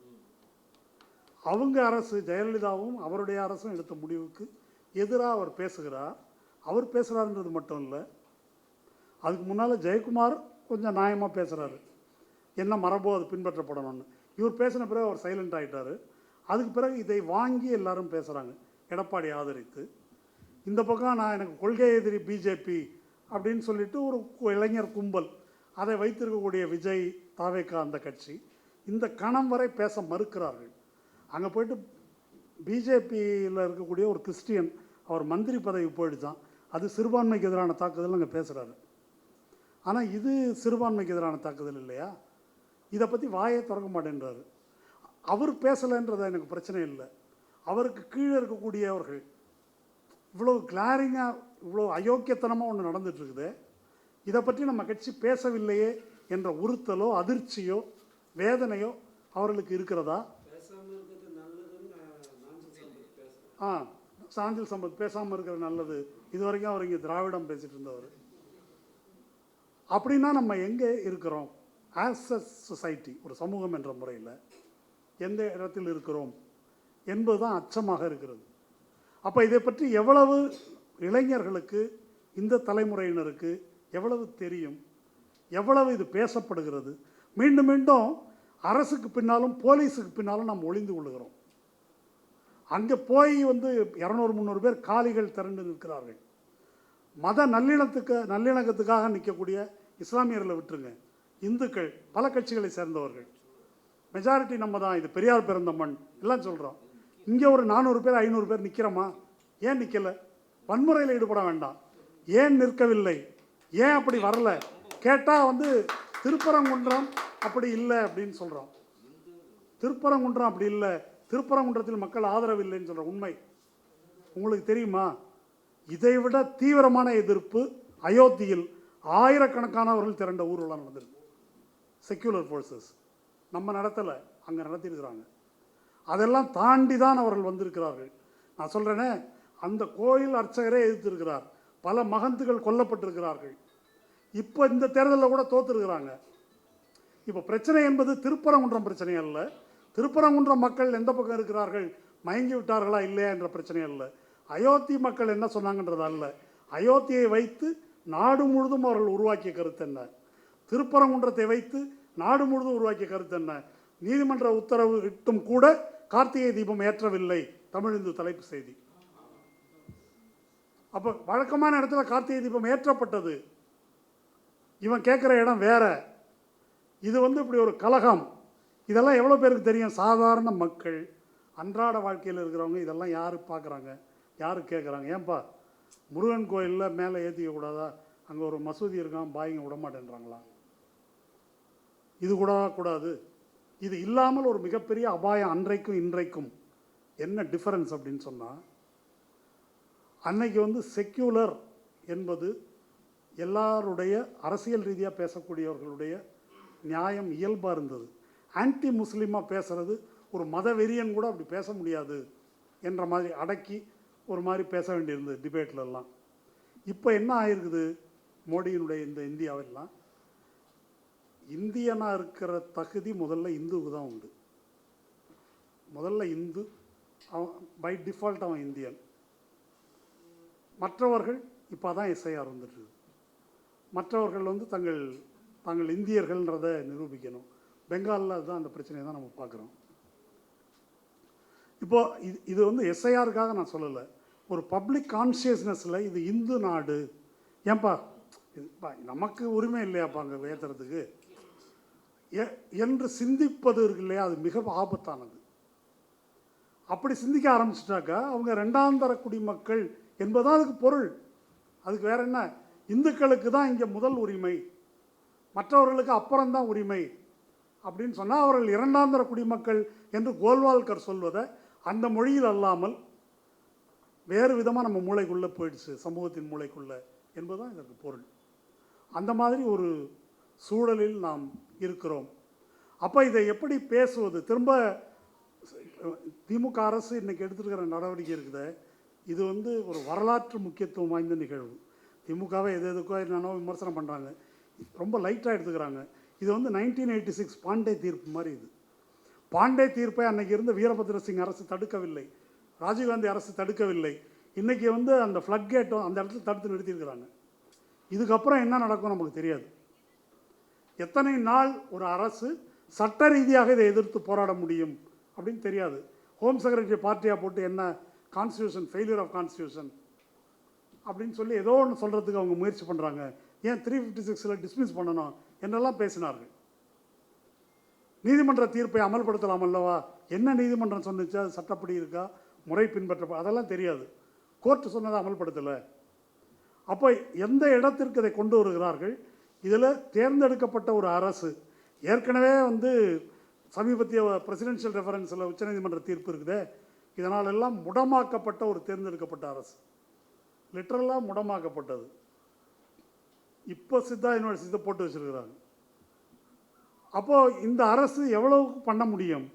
[SPEAKER 1] அவங்க அரசு, ஜெயலலிதாவும் அவருடைய அரசும் எடுத்த முடிவுக்கு எதிராக அவர் பேசுகிறார். அவர் பேசுகிறாருன்றது மட்டும் இல்லை, அதுக்கு முன்னால் ஜெயக்குமார் கொஞ்சம் நியாயமாக பேசுகிறாரு, என்ன மரபோ அது பின்பற்றப்படணும்னு. இவர் பேசின பிறகு அவர் சைலண்ட் ஆகிட்டார். அதுக்கு பிறகு இதை வாங்கி எல்லாரும் பேசுகிறாங்க, எடப்பாடி ஆதரித்து. இந்த பக்கம் நான் எனக்கு கொள்கை எதிரி பிஜேபி அப்படின்னு சொல்லிட்டு ஒரு இளைஞர் கும்பல், அதை வைத்திருக்கக்கூடிய விஜய், தாவேகா அந்த கட்சி, இந்த கணம் வரை பேச மறுக்கிறார்கள். அங்கே போயிட்டு பிஜேபியில் இருக்கக்கூடிய ஒரு கிறிஸ்டியன், அவர் மந்திரி பதவி போயிடுச்சான், அது சிறுபான்மைக்கு எதிரான தாக்குதல் அங்கே பேசுகிறாரு. ஆனால் இது சிறுபான்மைக்கு எதிரான தாக்குதல் இல்லையா? இதை பற்றி வாயே திறக்க மாட்டேன்றாரு. அவர் பேசலைன்றது எனக்கு பிரச்சனை இல்லை. அவருக்கு கீழே இருக்கக்கூடியவர்கள் இவ்வளோ கிளாரிங்காக, இவ்வளோ அயோக்கியத்தனமாக ஒன்று நடந்துட்டுருக்குது, இதை பற்றி நம்ம கட்சி பேசவில்லையே என்ற உறுத்தலோ அதிர்ச்சியோ வேதனையோ அவர்களுக்கு இருக்கிறதா? சாஞ்சில் சம்பத் பேசாமல் இருக்கிறது நல்லது. இது வரைக்கும் அவர் இங்கே திராவிடம் பேசிகிட்டு இருந்தவர். அப்படின்னா நம்ம எங்கே இருக்கிறோம்? ஆஸ் அ சொசைட்டி, ஒரு சமூகம் என்ற முறையில் எந்த இடத்தில் இருக்கிறோம் என்பது தான் அச்சமாக இருக்கிறது. அப்போ இதை பற்றி எவ்வளவு இளைஞர்களுக்கு, இந்த தலைமுறையினருக்கு எவ்வளவு தெரியும், எவ்வளவு இது பேசப்படுகிறது? மீண்டும் மீண்டும் அரசுக்கு பின்னாலும் போலீஸுக்கு பின்னாலும் நாம் ஒளிந்து கொள்ளுகிறோம். அங்கே போய் வந்து 200-300 பேர் காலிகள் திரண்டு நிற்கிறார்கள். மத நல்லிணக்கத்துக்காக நிற்கக்கூடிய இஸ்லாமியர்களை விட்டுருங்க, இந்துக்கள், பல கட்சிகளை சேர்ந்தவர்கள், மெஜாரிட்டி நம்ம தான், இது பெரியார் பிறந்த மண் எல்லாம் சொல்கிறோம். இங்கே ஒரு 400 பேர் 500 பேர் நிற்கிறோமா? ஏன் நிற்கலை? வன்முறையில் ஈடுபட வேண்டாம். ஏன் நிற்கவில்லை? ஏன் அப்படி வரல கேட்டால் வந்து திருப்பரங்குன்றம் அப்படி இல்லை அப்படின்னு சொல்கிறோம். திருப்பரங்குன்றம் அப்படி இல்லை, திருப்பரங்குன்றத்தில் மக்கள் ஆதரவு இல்லைன்னு சொல்கிற உண்மை உங்களுக்கு தெரியுமா? இதைவிட தீவிரமான எதிர்ப்பு அயோத்தியில் ஆயிரக்கணக்கானவர்கள் திரண்ட ஊர்வலம் நடந்திருக்கு. செக்யூலர் ஃபோர்ஸஸ் நம்ம நடத்தலை, அங்கே நடத்தியிருக்கிறாங்க. அதெல்லாம் தாண்டி தான் அவர்கள் வந்திருக்கிறார்கள். நான் சொல்கிறேனே, அந்த கோயில் அர்ச்சகரே எதிர்த்திருக்கிறார், பல மகந்துகள் கொல்லப்பட்டிருக்கிறார்கள். இப்போ இந்த தேர்தலில் கூட தோற்றுருக்கிறாங்க. இப்போ பிரச்சனை என்பது திருப்பரங்குன்றம் பிரச்சனை அல்ல, திருப்பரங்குன்றம் மக்கள் எந்த பக்கம் இருக்கிறார்கள், மயங்கி விட்டார்களா இல்லையா என்ற பிரச்சனை அல்ல, அயோத்தி மக்கள் என்ன சொன்னாங்கன்றது அல்ல, அயோத்தியை வைத்து நாடு முழுதும் அவர்கள் உருவாக்கிய கருத்து என்ன, திருப்பரங்குன்றத்தை வைத்து நாடு முழுதும் உருவாக்கிய கருத்து என்ன, நீதிமன்ற உத்தரவு இட்டும் கூட கார்த்திகை தீபம் ஏற்றவில்லை தமிழ் இந்து தலைப்பு செய்தி. அப்போ வழக்கமான இடத்துல கார்த்திகை தீபம் ஏற்றப்பட்டது, இவன் கேட்குற இடம் வேற. இது வந்து இப்படி ஒரு கலகம். இதெல்லாம் எவ்வளோ பேருக்கு தெரியும்? சாதாரண மக்கள், அன்றாட வாழ்க்கையில் இருக்கிறவங்க இதெல்லாம் யார் பார்க்குறாங்க, யார் கேட்குறாங்க? ஏன்பா முருகன் கோயிலில் மேலே ஏற்றிக்க கூடாதா? அங்கே ஒரு மசூதி இருக்கான், பாய்ங்க விட மாட்டேன்றாங்களா? இது கூட கூடாது. இது இல்லாமல் ஒரு மிகப்பெரிய அபாயம் அன்றைக்கும் இன்றைக்கும் என்ன டிஃபரன்ஸ் அப்படின்னு சொன்னால், அன்னைக்கு வந்து செக்யூலர் என்பது எல்லாருடைய அரசியல் ரீதியாக பேசக்கூடியவர்களுடைய நியாயம் இயல்பாக இருந்தது. ஆன்டி முஸ்லீமாக பேசுகிறது ஒரு மத வெறியன் கூட அப்படி பேச முடியாது என்ற மாதிரி அடக்கி ஒரு மாதிரி பேச வேண்டியிருந்தது டிபேட்லலாம். இப்போ என்ன ஆகிருக்குது? மோடியினுடைய இந்த இந்தியாவெல்லாம் இந்தியனாக இருக்கிற தகுதி முதல்ல இந்துவுக்கு தான் உண்டு. முதல்ல இந்து, அவன் பை டிஃபால்ட் அவன் இந்தியன். மற்றவர்கள் இப்போ தான் எஸ்ஐஆர் வந்துட்டு, மற்றவர்கள் வந்து தாங்கள் இந்தியர்கள்ன்றதை நிரூபிக்கணும். பெங்காலில் அதுதான் அந்த பிரச்சனையை தான் நம்ம பார்க்குறோம். இப்போது இது வந்து எஸ்ஐஆருக்காக நான் சொல்லலை, ஒரு பப்ளிக் கான்ஷியஸ்னஸில் இது இந்து நாடு, ஏன்பா நமக்கு உரிமை இல்லையாப்பா அங்கே ஏற்றுறதுக்கு என்று சிந்திப்பது இருக்கு இல்லையா, அது மிக ஆபத்தானது. அப்படி சிந்திக்க ஆரம்பிச்சிட்டாக்கா அவங்க ரெண்டாம் தர குடிமக்கள் என்பதுதான் அதுக்கு பொருள். அதுக்கு வேற என்ன? இந்துக்களுக்கு தான் இங்கே முதல் உரிமை, மற்றவர்களுக்கு அப்புறம்தான் உரிமை அப்படின்னு சொன்னால் அவர்கள் இரண்டாம் தர குடிமக்கள் என்று கோல்வால்கர் சொல்வதை அந்த மொழியில் அல்லாமல் வேறு விதமாக நம்ம மூளைக்குள்ளே போயிடுச்சு, சமூகத்தின் மூளைக்குள்ளே என்பதுதான் இதற்கு பொருள். அந்த மாதிரி ஒரு சூழலில் நாம் இருக்கிறோம். அப்போ இதை எப்படி பேசுவது? திரும்ப திமுக அரசு இன்றைக்கி எடுத்துருக்கிற நடவடிக்கை இருக்குது, இது வந்து ஒரு வரலாற்று முக்கியத்துவம் வாய்ந்த நிகழ்வு. திமுகவை எதுக்கோ என்னென்னோ விமர்சனம் பண்ணுறாங்க, ரொம்ப லைட்டாக எடுத்துக்கிறாங்க. இது வந்து 1986 பாண்டே தீர்ப்பு மாதிரி. இது பாண்டே தீர்ப்பை அன்னைக்கு இருந்த வீரபத்ர சிங் அரசு தடுக்கவில்லை, ராஜீவ்காந்தி அரசு தடுக்கவில்லை. இன்றைக்கி வந்து அந்த ஃப்ளட் கேட்டும் அந்த இடத்துல தடுத்து நிறுத்தியிருக்கிறாங்க. இதுக்கப்புறம் என்ன நடக்கும் நமக்கு தெரியாது. எத்தனை நாள் ஒரு அரசு சட்ட ரீதியாக இதை எதிர்த்து போராட முடியும் அப்படின்னு தெரியாது. ஹோம் செக்ரட்டரி பார்ட்டியாக போட்டு என்ன கான்ஸ்டியூஷன் ஃபெயிலியர் ஆஃப் கான்ஸ்டியூஷன் அப்படின்னு சொல்லி ஏதோ ஒன்று சொல்கிறதுக்கு அவங்க முயற்சி பண்ணுறாங்க. ஏன் 356 டிஸ்மிஸ் பண்ணணும் என்றெல்லாம் பேசினார்கள். நீதிமன்ற தீர்ப்பை அமல்படுத்தலாம் அல்லவா, என்ன நீதிமன்றம் சொன்னிச்சு, அது சட்டப்படி இருக்கா, முறை பின்பற்ற, அதெல்லாம் தெரியாது. கோர்ட்டு சொன்னதை அமல்படுத்தலை. அப்போ எந்த இடத்திற்கு இதை கொண்டு வருகிறார்கள்? இதில் தேர்ந்தெடுக்கப்பட்ட ஒரு அரசு, ஏற்கனவே வந்து சமீபத்திய பிரசிடென்ஷியல் ரெஃபரன்ஸில் உச்சநீதிமன்ற தீர்ப்பு இருக்குதே, இதனால் எல்லாம் முடமாக்கப்பட்ட ஒரு தேர்ந்தெடுக்கப்பட்ட அரசு, லிட்டரலாக முடமாக்கப்பட்டது. இப்போ சித்தா யூனிவர்சிட்டி போட்டு வச்சுருக்கிறாங்க. அப்போது இந்த அரசு எவ்வளவுக்கு பண்ண முடியும்?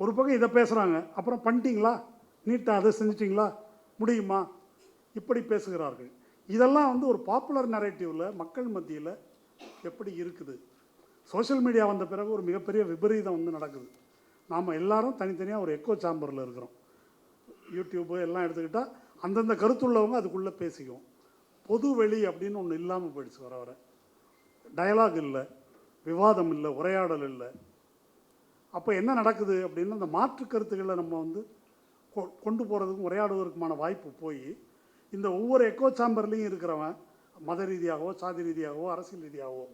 [SPEAKER 1] ஒரு பக்கம் இதை பேசுகிறாங்க, அப்புறம் பண்ணிட்டீங்களா, நீட்டாக அதை செஞ்சிட்டிங்களா, முடியுமா, இப்படி பேசுகிறார்கள். இதெல்லாம் வந்து ஒரு பாப்புலர் நரேட்டிவில் மக்கள் மத்தியில் எப்படி இருக்குது? சோஷியல் மீடியா வந்த பிறகு ஒரு மிகப்பெரிய விபரீதம் வந்து நடக்குது. நாம் எல்லாரும் தனித்தனியாக ஒரு எக்கோ சாம்பரில் இருக்கிறோம். யூடியூப்பு எல்லாம் எடுத்துக்கிட்டால் அந்தந்த கருத்துள்ளவங்க அதுக்குள்ளே பேசிக்குவோம். பொது வெளி அப்படின்னு ஒன்று இல்லாமல் போயிடுச்சு. வர வர டயலாக் இல்லை, விவாதம் இல்லை, உரையாடல் இல்லை. அப்போ என்ன நடக்குது அப்படின்னா, அந்த மாற்று கருத்துக்களை நம்ம வந்து கொண்டு போகிறதுக்கும் உரையாடுவதற்குமான வாய்ப்பு போய், இந்த ஒவ்வொரு எக்கோ சாம்பர்லேயும் இருக்கிறவன் மத ரீதியாகவோ சாதி ரீதியாகவோ அரசியல் ரீதியாகவோ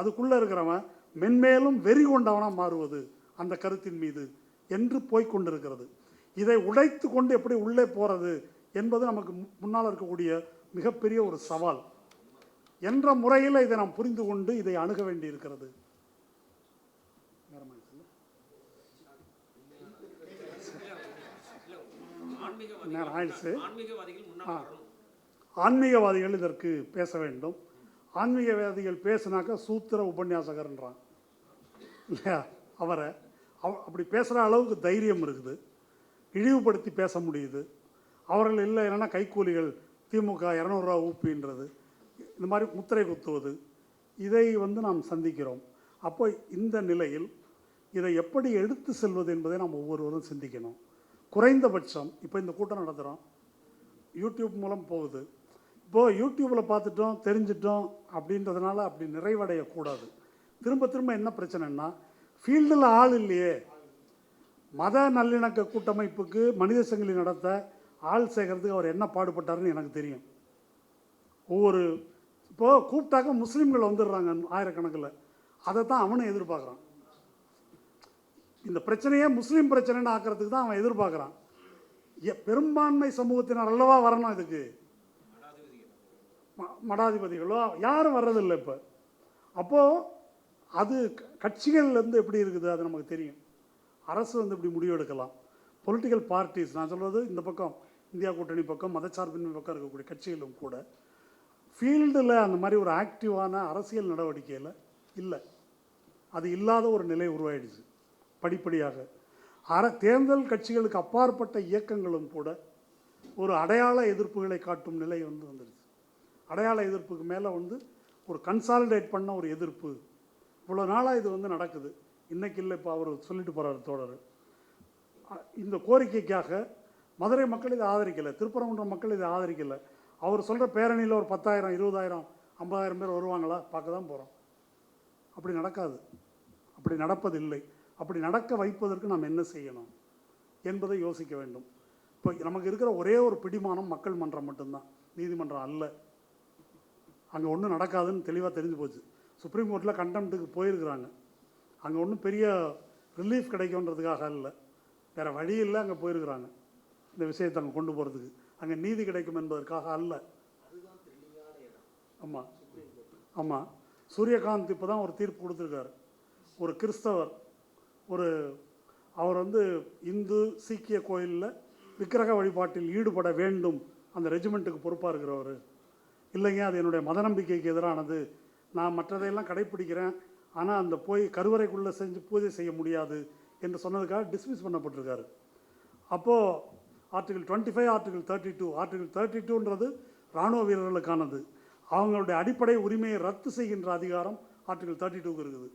[SPEAKER 1] அதுக்குள்ளே இருக்கிறவன் மென்மேலும் வெறி கொண்டவனாக மாறுவது அந்த கருத்தின் மீது என்று போய்கொண்டிருக்கிறது. இதை உடைத்து கொண்டு எப்படி உள்ளே போகிறது என்பது நமக்கு முன்னால் இருக்கக்கூடிய மிகப்பெரிய ஒரு சவால் என்ற முறையில் இதை நாம் புரிந்து கொண்டு இதை அணுக வேண்டி இருக்கிறது. நேரம் ஆயிடுச்சு. ஆன்மீகவாதிகள் இதற்கு பேச வேண்டும். ஆன்மீகவாதிகள் பேசினாக்கா சூத்திர உபன்யாசகர்ன்றான் இல்லையா? அவரை அப்படி பேசுகிற அளவுக்கு தைரியம் இருக்குது, இழிவுபடுத்தி பேச முடியுது. அவர்கள் இல்லை இல்லைன்னா கைக்கூலிகள், திமுக 200 ரூபா ஊப்பின்றது, இந்த மாதிரி முத்திரை குத்துவது, இதை வந்து நாம் சந்திக்கிறோம். அப்போ இந்த நிலையில் இதை எப்படி எடுத்து செல்வது என்பதை நாம் ஒவ்வொருவரும் சிந்திக்கணும். குறைந்தபட்சம் இப்போ இந்த கூட்டம் நடத்துகிறோம், யூடியூப் மூலம் போகுது. இப்போது யூடியூப்பில் பார்த்துட்டோம் தெரிஞ்சிட்டோம் அப்படின்றதுனால அப்படி நிறைவடையக்கூடாது. திரும்ப திரும்ப என்ன பிரச்சனைன்னா, ஃபீல்டில் ஆள் இல்லையே. மத நல்லிணக்க கூட்டமைப்புக்கு மனித சங்கிலி நடத்த ஆள் சேர்க்கறதுக்கு அவர் என்ன பாடுபட்டாருன்னு எனக்கு தெரியும். இப்போது கூப்பிட்டாக்க முஸ்லீம்கள் வந்துடுறாங்க ஆயிரக்கணக்கில், அதை தான் அவனும் எதிர்பார்க்குறான். இந்த பிரச்சனையே முஸ்லீம் பிரச்சனைன்னு ஆக்கிறதுக்கு தான் அவன் எதிர்பார்க்குறான். பெரும்பான்மை சமூகத்தினர் அல்லவா வரணும் இதுக்கு, மடாதிபதிகளோ யாரும் வர்றதில்லை இப்போ. அப்போது அது கட்சிகள்லேருந்து எப்படி இருக்குது அது நமக்கு தெரியும். அரசு வந்து இப்படி முடிவு எடுக்கலாம். பொலிட்டிக்கல் பார்ட்டிஸ், நான் சொல்வது இந்த பக்கம் இந்தியா கூட்டணி பக்கம் மதச்சார்பின்மை பக்கம் இருக்கக்கூடிய கட்சிகளும் கூட ஃபீல்டில் அந்த மாதிரி ஒரு ஆக்டிவான அரசியல் நடவடிக்கையில் இல்லை. அது இல்லாத ஒரு நிலை உருவாயிடுச்சு படிப்படியாக. தேர்தல் கட்சிகளுக்கு அப்பாற்பட்ட இயக்கங்களும் கூட ஒரு அடையாள எதிர்ப்புகளை காட்டும் நிலை வந்து வந்துடுச்சு. அடையாள எதிர்ப்புக்கு மேலே வந்து ஒரு கன்சாலிடேட் பண்ண ஒரு எதிர்ப்பு. இவ்வளோ நாளாக இது வந்து நடக்குது, இன்றைக்கி இல்லை. இப்போ அவர் சொல்லிட்டு போகிறார் தோழர், இந்த கோரிக்கைக்காக மதுரை மக்கள் இதை ஆதரிக்கலை, திருப்பரங்குன்றம் மக்கள் இதை ஆதரிக்கலை. அவர் சொல்கிற பேரணியில் ஒரு 10,000 20,000 50,000 பேர் வருவாங்களா? பார்க்க தான் போகிறோம். அப்படி நடக்காது, அப்படி நடப்பதில்லை. அப்படி நடக்க வைப்பதற்கு நாம் என்ன செய்யணும் என்பதை யோசிக்க வேண்டும். இப்போ நமக்கு இருக்கிற ஒரே ஒரு பிடிமானம் மக்கள் மன்றம் மட்டும்தான், நீதிமன்றம் அல்ல. அங்கே ஒன்றும் நடக்காதுன்னு தெளிவாக தெரிஞ்சு போச்சு. சுப்ரீம் கோர்ட்டில் கண்டெம்ட்டுக்கு போயிருக்கிறாங்க. அங்கே ஒன்றும் பெரிய ரிலீஃப் கிடைக்கும்ன்றதுக்காக இல்லை, வேறு வழி இல்லை, அங்கே போயிருக்கிறாங்க. இந்த விஷயத்தை அங்கே கொண்டு போகிறதுக்கு அங்கே நீதி கிடைக்கும் என்பதற்காக அல்ல. ஆமாம் ஆமாம். சூரியகாந்த் இப்போ தான் ஒரு தீர்ப்பு கொடுத்துருக்காரு. ஒரு கிறிஸ்தவர், அவர் வந்து இந்து சீக்கிய கோயிலில் விக்கிரக வழிபாட்டில் ஈடுபட வேண்டும், அந்த ரெஜிமெண்ட்டுக்கு பொறுப்பாக இருக்கிறவர். இல்லைங்க, அது என்னுடைய மத நம்பிக்கைக்கு எதிரானது, நான் மற்றதையெல்லாம் கடைப்பிடிக்கிறேன், ஆனால் அந்த போய் கருவறைக்குள்ளே செஞ்சு பூஜை செய்ய முடியாது என்று சொன்னதுக்காக டிஸ்மிஸ் பண்ணப்பட்டிருக்காரு. அப்போது ஆர்டிகல் 25, ஆர்டிகல் 32, ஆர்டிகல் 32ன்றது இராணுவ வீரர்களுக்கானது. அவங்களுடைய அடிப்படை உரிமையை ரத்து செய்கின்ற அதிகாரம் ஆர்டிகல் 32க்கு இருக்குது.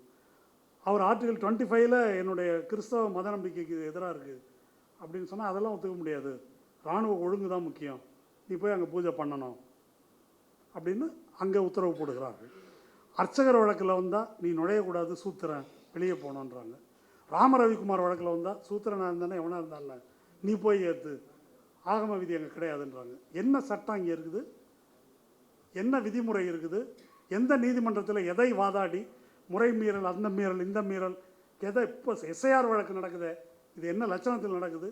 [SPEAKER 1] அவர் ஆர்டிகல் 25ல் என்னுடைய கிறிஸ்தவ மத நம்பிக்கைக்கு எதிராக இருக்குது அப்படின்னு சொன்னால் அதெல்லாம் ஒத்துக்க முடியாது, இராணுவ ஒழுங்கு தான் முக்கியம், நீ போய் அங்கே பூஜை பண்ணணும் அப்படின்னு அங்கே உத்தரவு போடுகிறார்கள். அர்ச்சகர் வழக்கில் வந்தால் நீ நுழையக்கூடாது, சூத்திரன் வெளியே போகணுன்றாங்க. ராம ரவிக்குமார் வழக்கில் வந்தால் சூத்திரனாக இருந்தானே எவனாக இருந்தாலும் நீ போய் ஏற்று, ஆகம விதி அங்கே கிடையாதுன்றாங்க. என்ன சட்டம் இங்கே இருக்குது, என்ன விதிமுறை இருக்குது, எந்த நீதிமன்றத்தில் எதை வாதாடி முறை மீறல், அந்த மீறல், இந்த மீறல், எதை இப்போ எஸ்ஐஆர் வழக்கு நடக்குது, இது என்ன லட்சணத்தில் நடக்குது?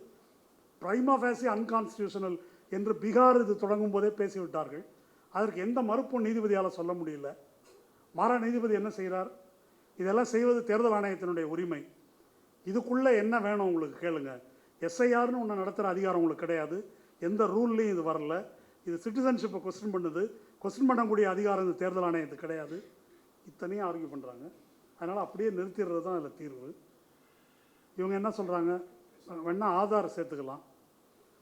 [SPEAKER 1] பிரைமா ஃபேசி அன்கான்ஸ்டியூஷனல் என்று பீகார் இது தொடங்கும் போதே பேசிவிட்டார்கள். அதற்கு எந்த மறுப்பும் நீதிபதியால் சொல்ல முடியல. மாறா நீதிபதி என்ன செய்கிறார்? இதெல்லாம் செய்வது தேர்தல் ஆணையத்தினுடைய உரிமை. இதுக்குள்ளே என்ன வேணும் உங்களுக்கு கேளுங்க. எஸ்ஐஆர்னு ஒன்று நடத்துகிற அதிகாரம் உங்களுக்கு கிடையாது, எந்த ரூல்லையும் இது வரல. இது சிட்டிசன்ஷிப்பை கொஸ்டின் பண்ணுது, கொஸ்டின் பண்ணக்கூடிய அதிகாரம் இந்த தேர்தல் ஆணையத்துக்கு கிடையாது. இத்தனையும் ஆர்கியூ பண்ணுறாங்க. அதனால் அப்படியே நிறுத்திடுறது தான் அதில் தீர்வு. இவங்க என்ன சொல்கிறாங்க, வேணால் ஆதார் சேர்த்துக்கலாம்,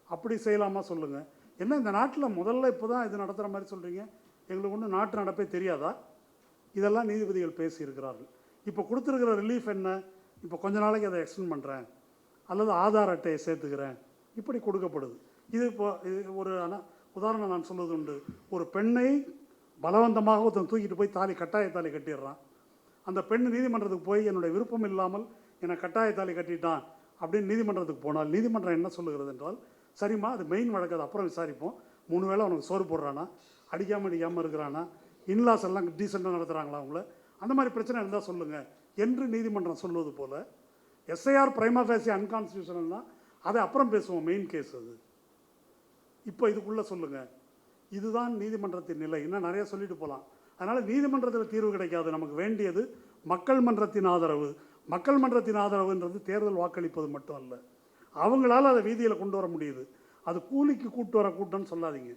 [SPEAKER 1] அப்படி செய்யலாமா சொல்லுங்கள். என்ன இந்த நாட்டில் முதல்ல இப்போ தான் இது நடத்துகிற மாதிரி சொல்கிறீங்க, எங்களுக்கு ஒன்றும் நாட்டு நடப்பே தெரியாதா? இதெல்லாம் நீதிபதிகள் பேசியிருக்கிறார்கள். இப்போ கொடுத்துருக்கிற ரிலீஃப் என்ன, இப்போ கொஞ்ச நாளைக்கு அதை எக்ஸ்டெண்ட் பண்ணுறேன் அல்லது ஆதார் அட்டையை சேர்த்துக்கிறேன், இப்படி கொடுக்கப்படுது. இது இப்போ இது ஒரு உதாரணம் நான் சொல்வது உண்டு. ஒரு பெண்ணை பலவந்தமாக ஒருத்தன் தூக்கிட்டு போய் கட்டாய தாலி கட்டிடுறான். அந்த பெண் நீதிமன்றத்துக்கு போய் என்னுடைய விருப்பம் இல்லாமல் என்னை கட்டாய தாலி கட்டிட்டான் அப்படின்னு நீதிமன்றத்துக்கு போனால் நீதிமன்றம் என்ன சொல்லுகிறது என்றால், சரிம்மா அது மெயின் வழக்கு, அது அப்புறம் விசாரிப்போம், 3 வேளை அவனுக்கு சோறு போடுறானா, அடிக்காமல் இருக்கிறானா, இன்லாஸ் எல்லாம் டீசெண்டாக நடத்துகிறாங்களா அவங்கள, அந்த மாதிரி பிரச்சனை இருந்தால் சொல்லுங்கள் என்று நீதிமன்றம் சொல்வது போல் எஸ்ஐஆர் பிரைமா ஃபேசி அன்கான்ஸ்டியூஷனல்னா அதை அப்புறம் பேசுவோம், மெயின் கேஸ் அது. இப்போ இதுக்குள்ளே சொல்லுங்கள். இதுதான் நீதிமன்றத்தின் நிலை. இன்னும் நிறைய சொல்லிட்டு போகலாம். அதனால் நீதிமன்றத்தில் தீர்வு கிடைக்காது. நமக்கு வேண்டியது மக்கள் மன்றத்தின் ஆதரவு. மக்கள் மன்றத்தின் ஆதரவுன்றது தேர்தல் வாக்களிப்பது மட்டும் அல்ல, அவங்களால அதை வீதியில் கொண்டு வர முடியுது. அது கூலிக்கு கூட்டு வர கூட்டம்னு சொல்லாதீங்க,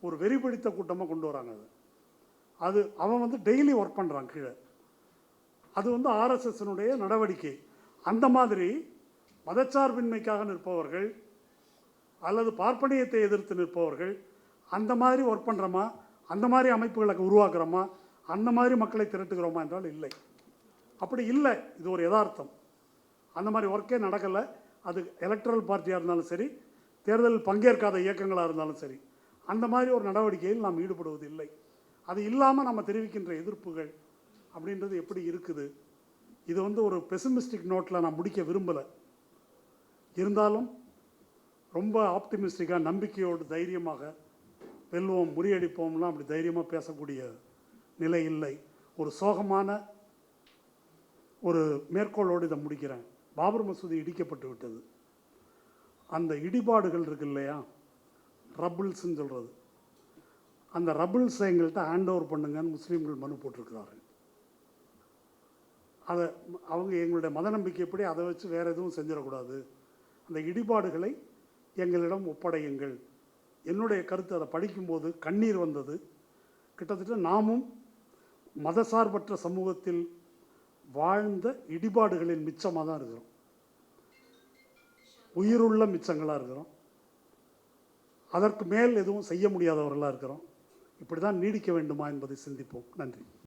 [SPEAKER 1] ஒரு வெறி பிடித்த கூட்டமாக கொண்டு வராங்க. அது அவன் டெய்லி ஒர்க் பண்ணுறான் கீழே. அது ஆர்எஸ்எஸ்னுடைய நடவடிக்கை. அந்த மாதிரி மதச்சார்பின்மைக்காக நிற்பவர்கள் அல்லது பார்ப்பனியத்தை எதிர்த்து நிற்பவர்கள் அந்த மாதிரி ஒர்க் பண்ணுறோமா, அந்த மாதிரி அமைப்புகளை உருவாக்குறோமா, அந்த மாதிரி மக்களை திரட்டுகிறோமா என்றால் இல்லை. அப்படி இல்லை, இது ஒரு யதார்த்தம். அந்த மாதிரி ஒர்க்கே நடக்கலை. அது எலக்ட்ரல் பார்ட்டியாக இருந்தாலும் சரி, தேர்தலில் பங்கேற்காத இயக்கங்களாக இருந்தாலும் சரி, அந்த மாதிரி ஒரு நடவடிக்கையில் நாம் ஈடுபடுவது இல்லை. அது இல்லாமல் நம்ம தெரிவிக்கின்ற எதிர்ப்புகள் அப்படின்றது எப்படி இருக்குது? இது ஒரு பெசிமிஸ்டிக் நோட்டில் நான் முடிக்க விரும்பலை. இருந்தாலும் ரொம்ப ஆப்டிமிஸ்டிக்காக, நம்பிக்கையோடு, தைரியமாக வெல்வோம், முறியடிப்போம்லாம் அப்படி தைரியமாக பேசக்கூடிய நிலை இல்லை. ஒரு சோகமான ஒரு மேற்கோளோடு இதை முடிக்கிறேன். பாபர் மசூதி இடிக்கப்பட்டு விட்டது. அந்த இடிபாடுகள் இருக்கு இல்லையா, ரபிள்ஸ்ன்னு சொல்கிறது, அந்த ரபிள்ஸை எங்கள்கிட்ட ஹேண்ட் ஓவர் பண்ணுங்கன்னு முஸ்லீம்கள் மனு போட்டிருக்கிறார்கள். அதை அவங்க எங்களுடைய மத நம்பிக்கைப்படி அதை வச்சு வேறு எதுவும் செஞ்சிடக்கூடாது, அந்த இடிபாடுகளை எங்களிடம் ஒப்படையுங்கள். என்னுடைய கருத்து, அதை படிக்கும்போது கண்ணீர் வந்தது. கிட்டத்தட்ட நாமும் மதசார்பற்ற சமூகத்தில் வாழ்ந்த இடிபாடுகளின் மிச்சமாக தான் இருக்கிறோம், உயிருள்ள மிச்சங்களாக இருக்கிறோம். அதற்கு மேல் எதுவும் செய்ய முடியாதவர்களாக இருக்கிறோம். இப்படி தான் நீடிக்க வேண்டுமா என்பதை சிந்திப்போம். நன்றி.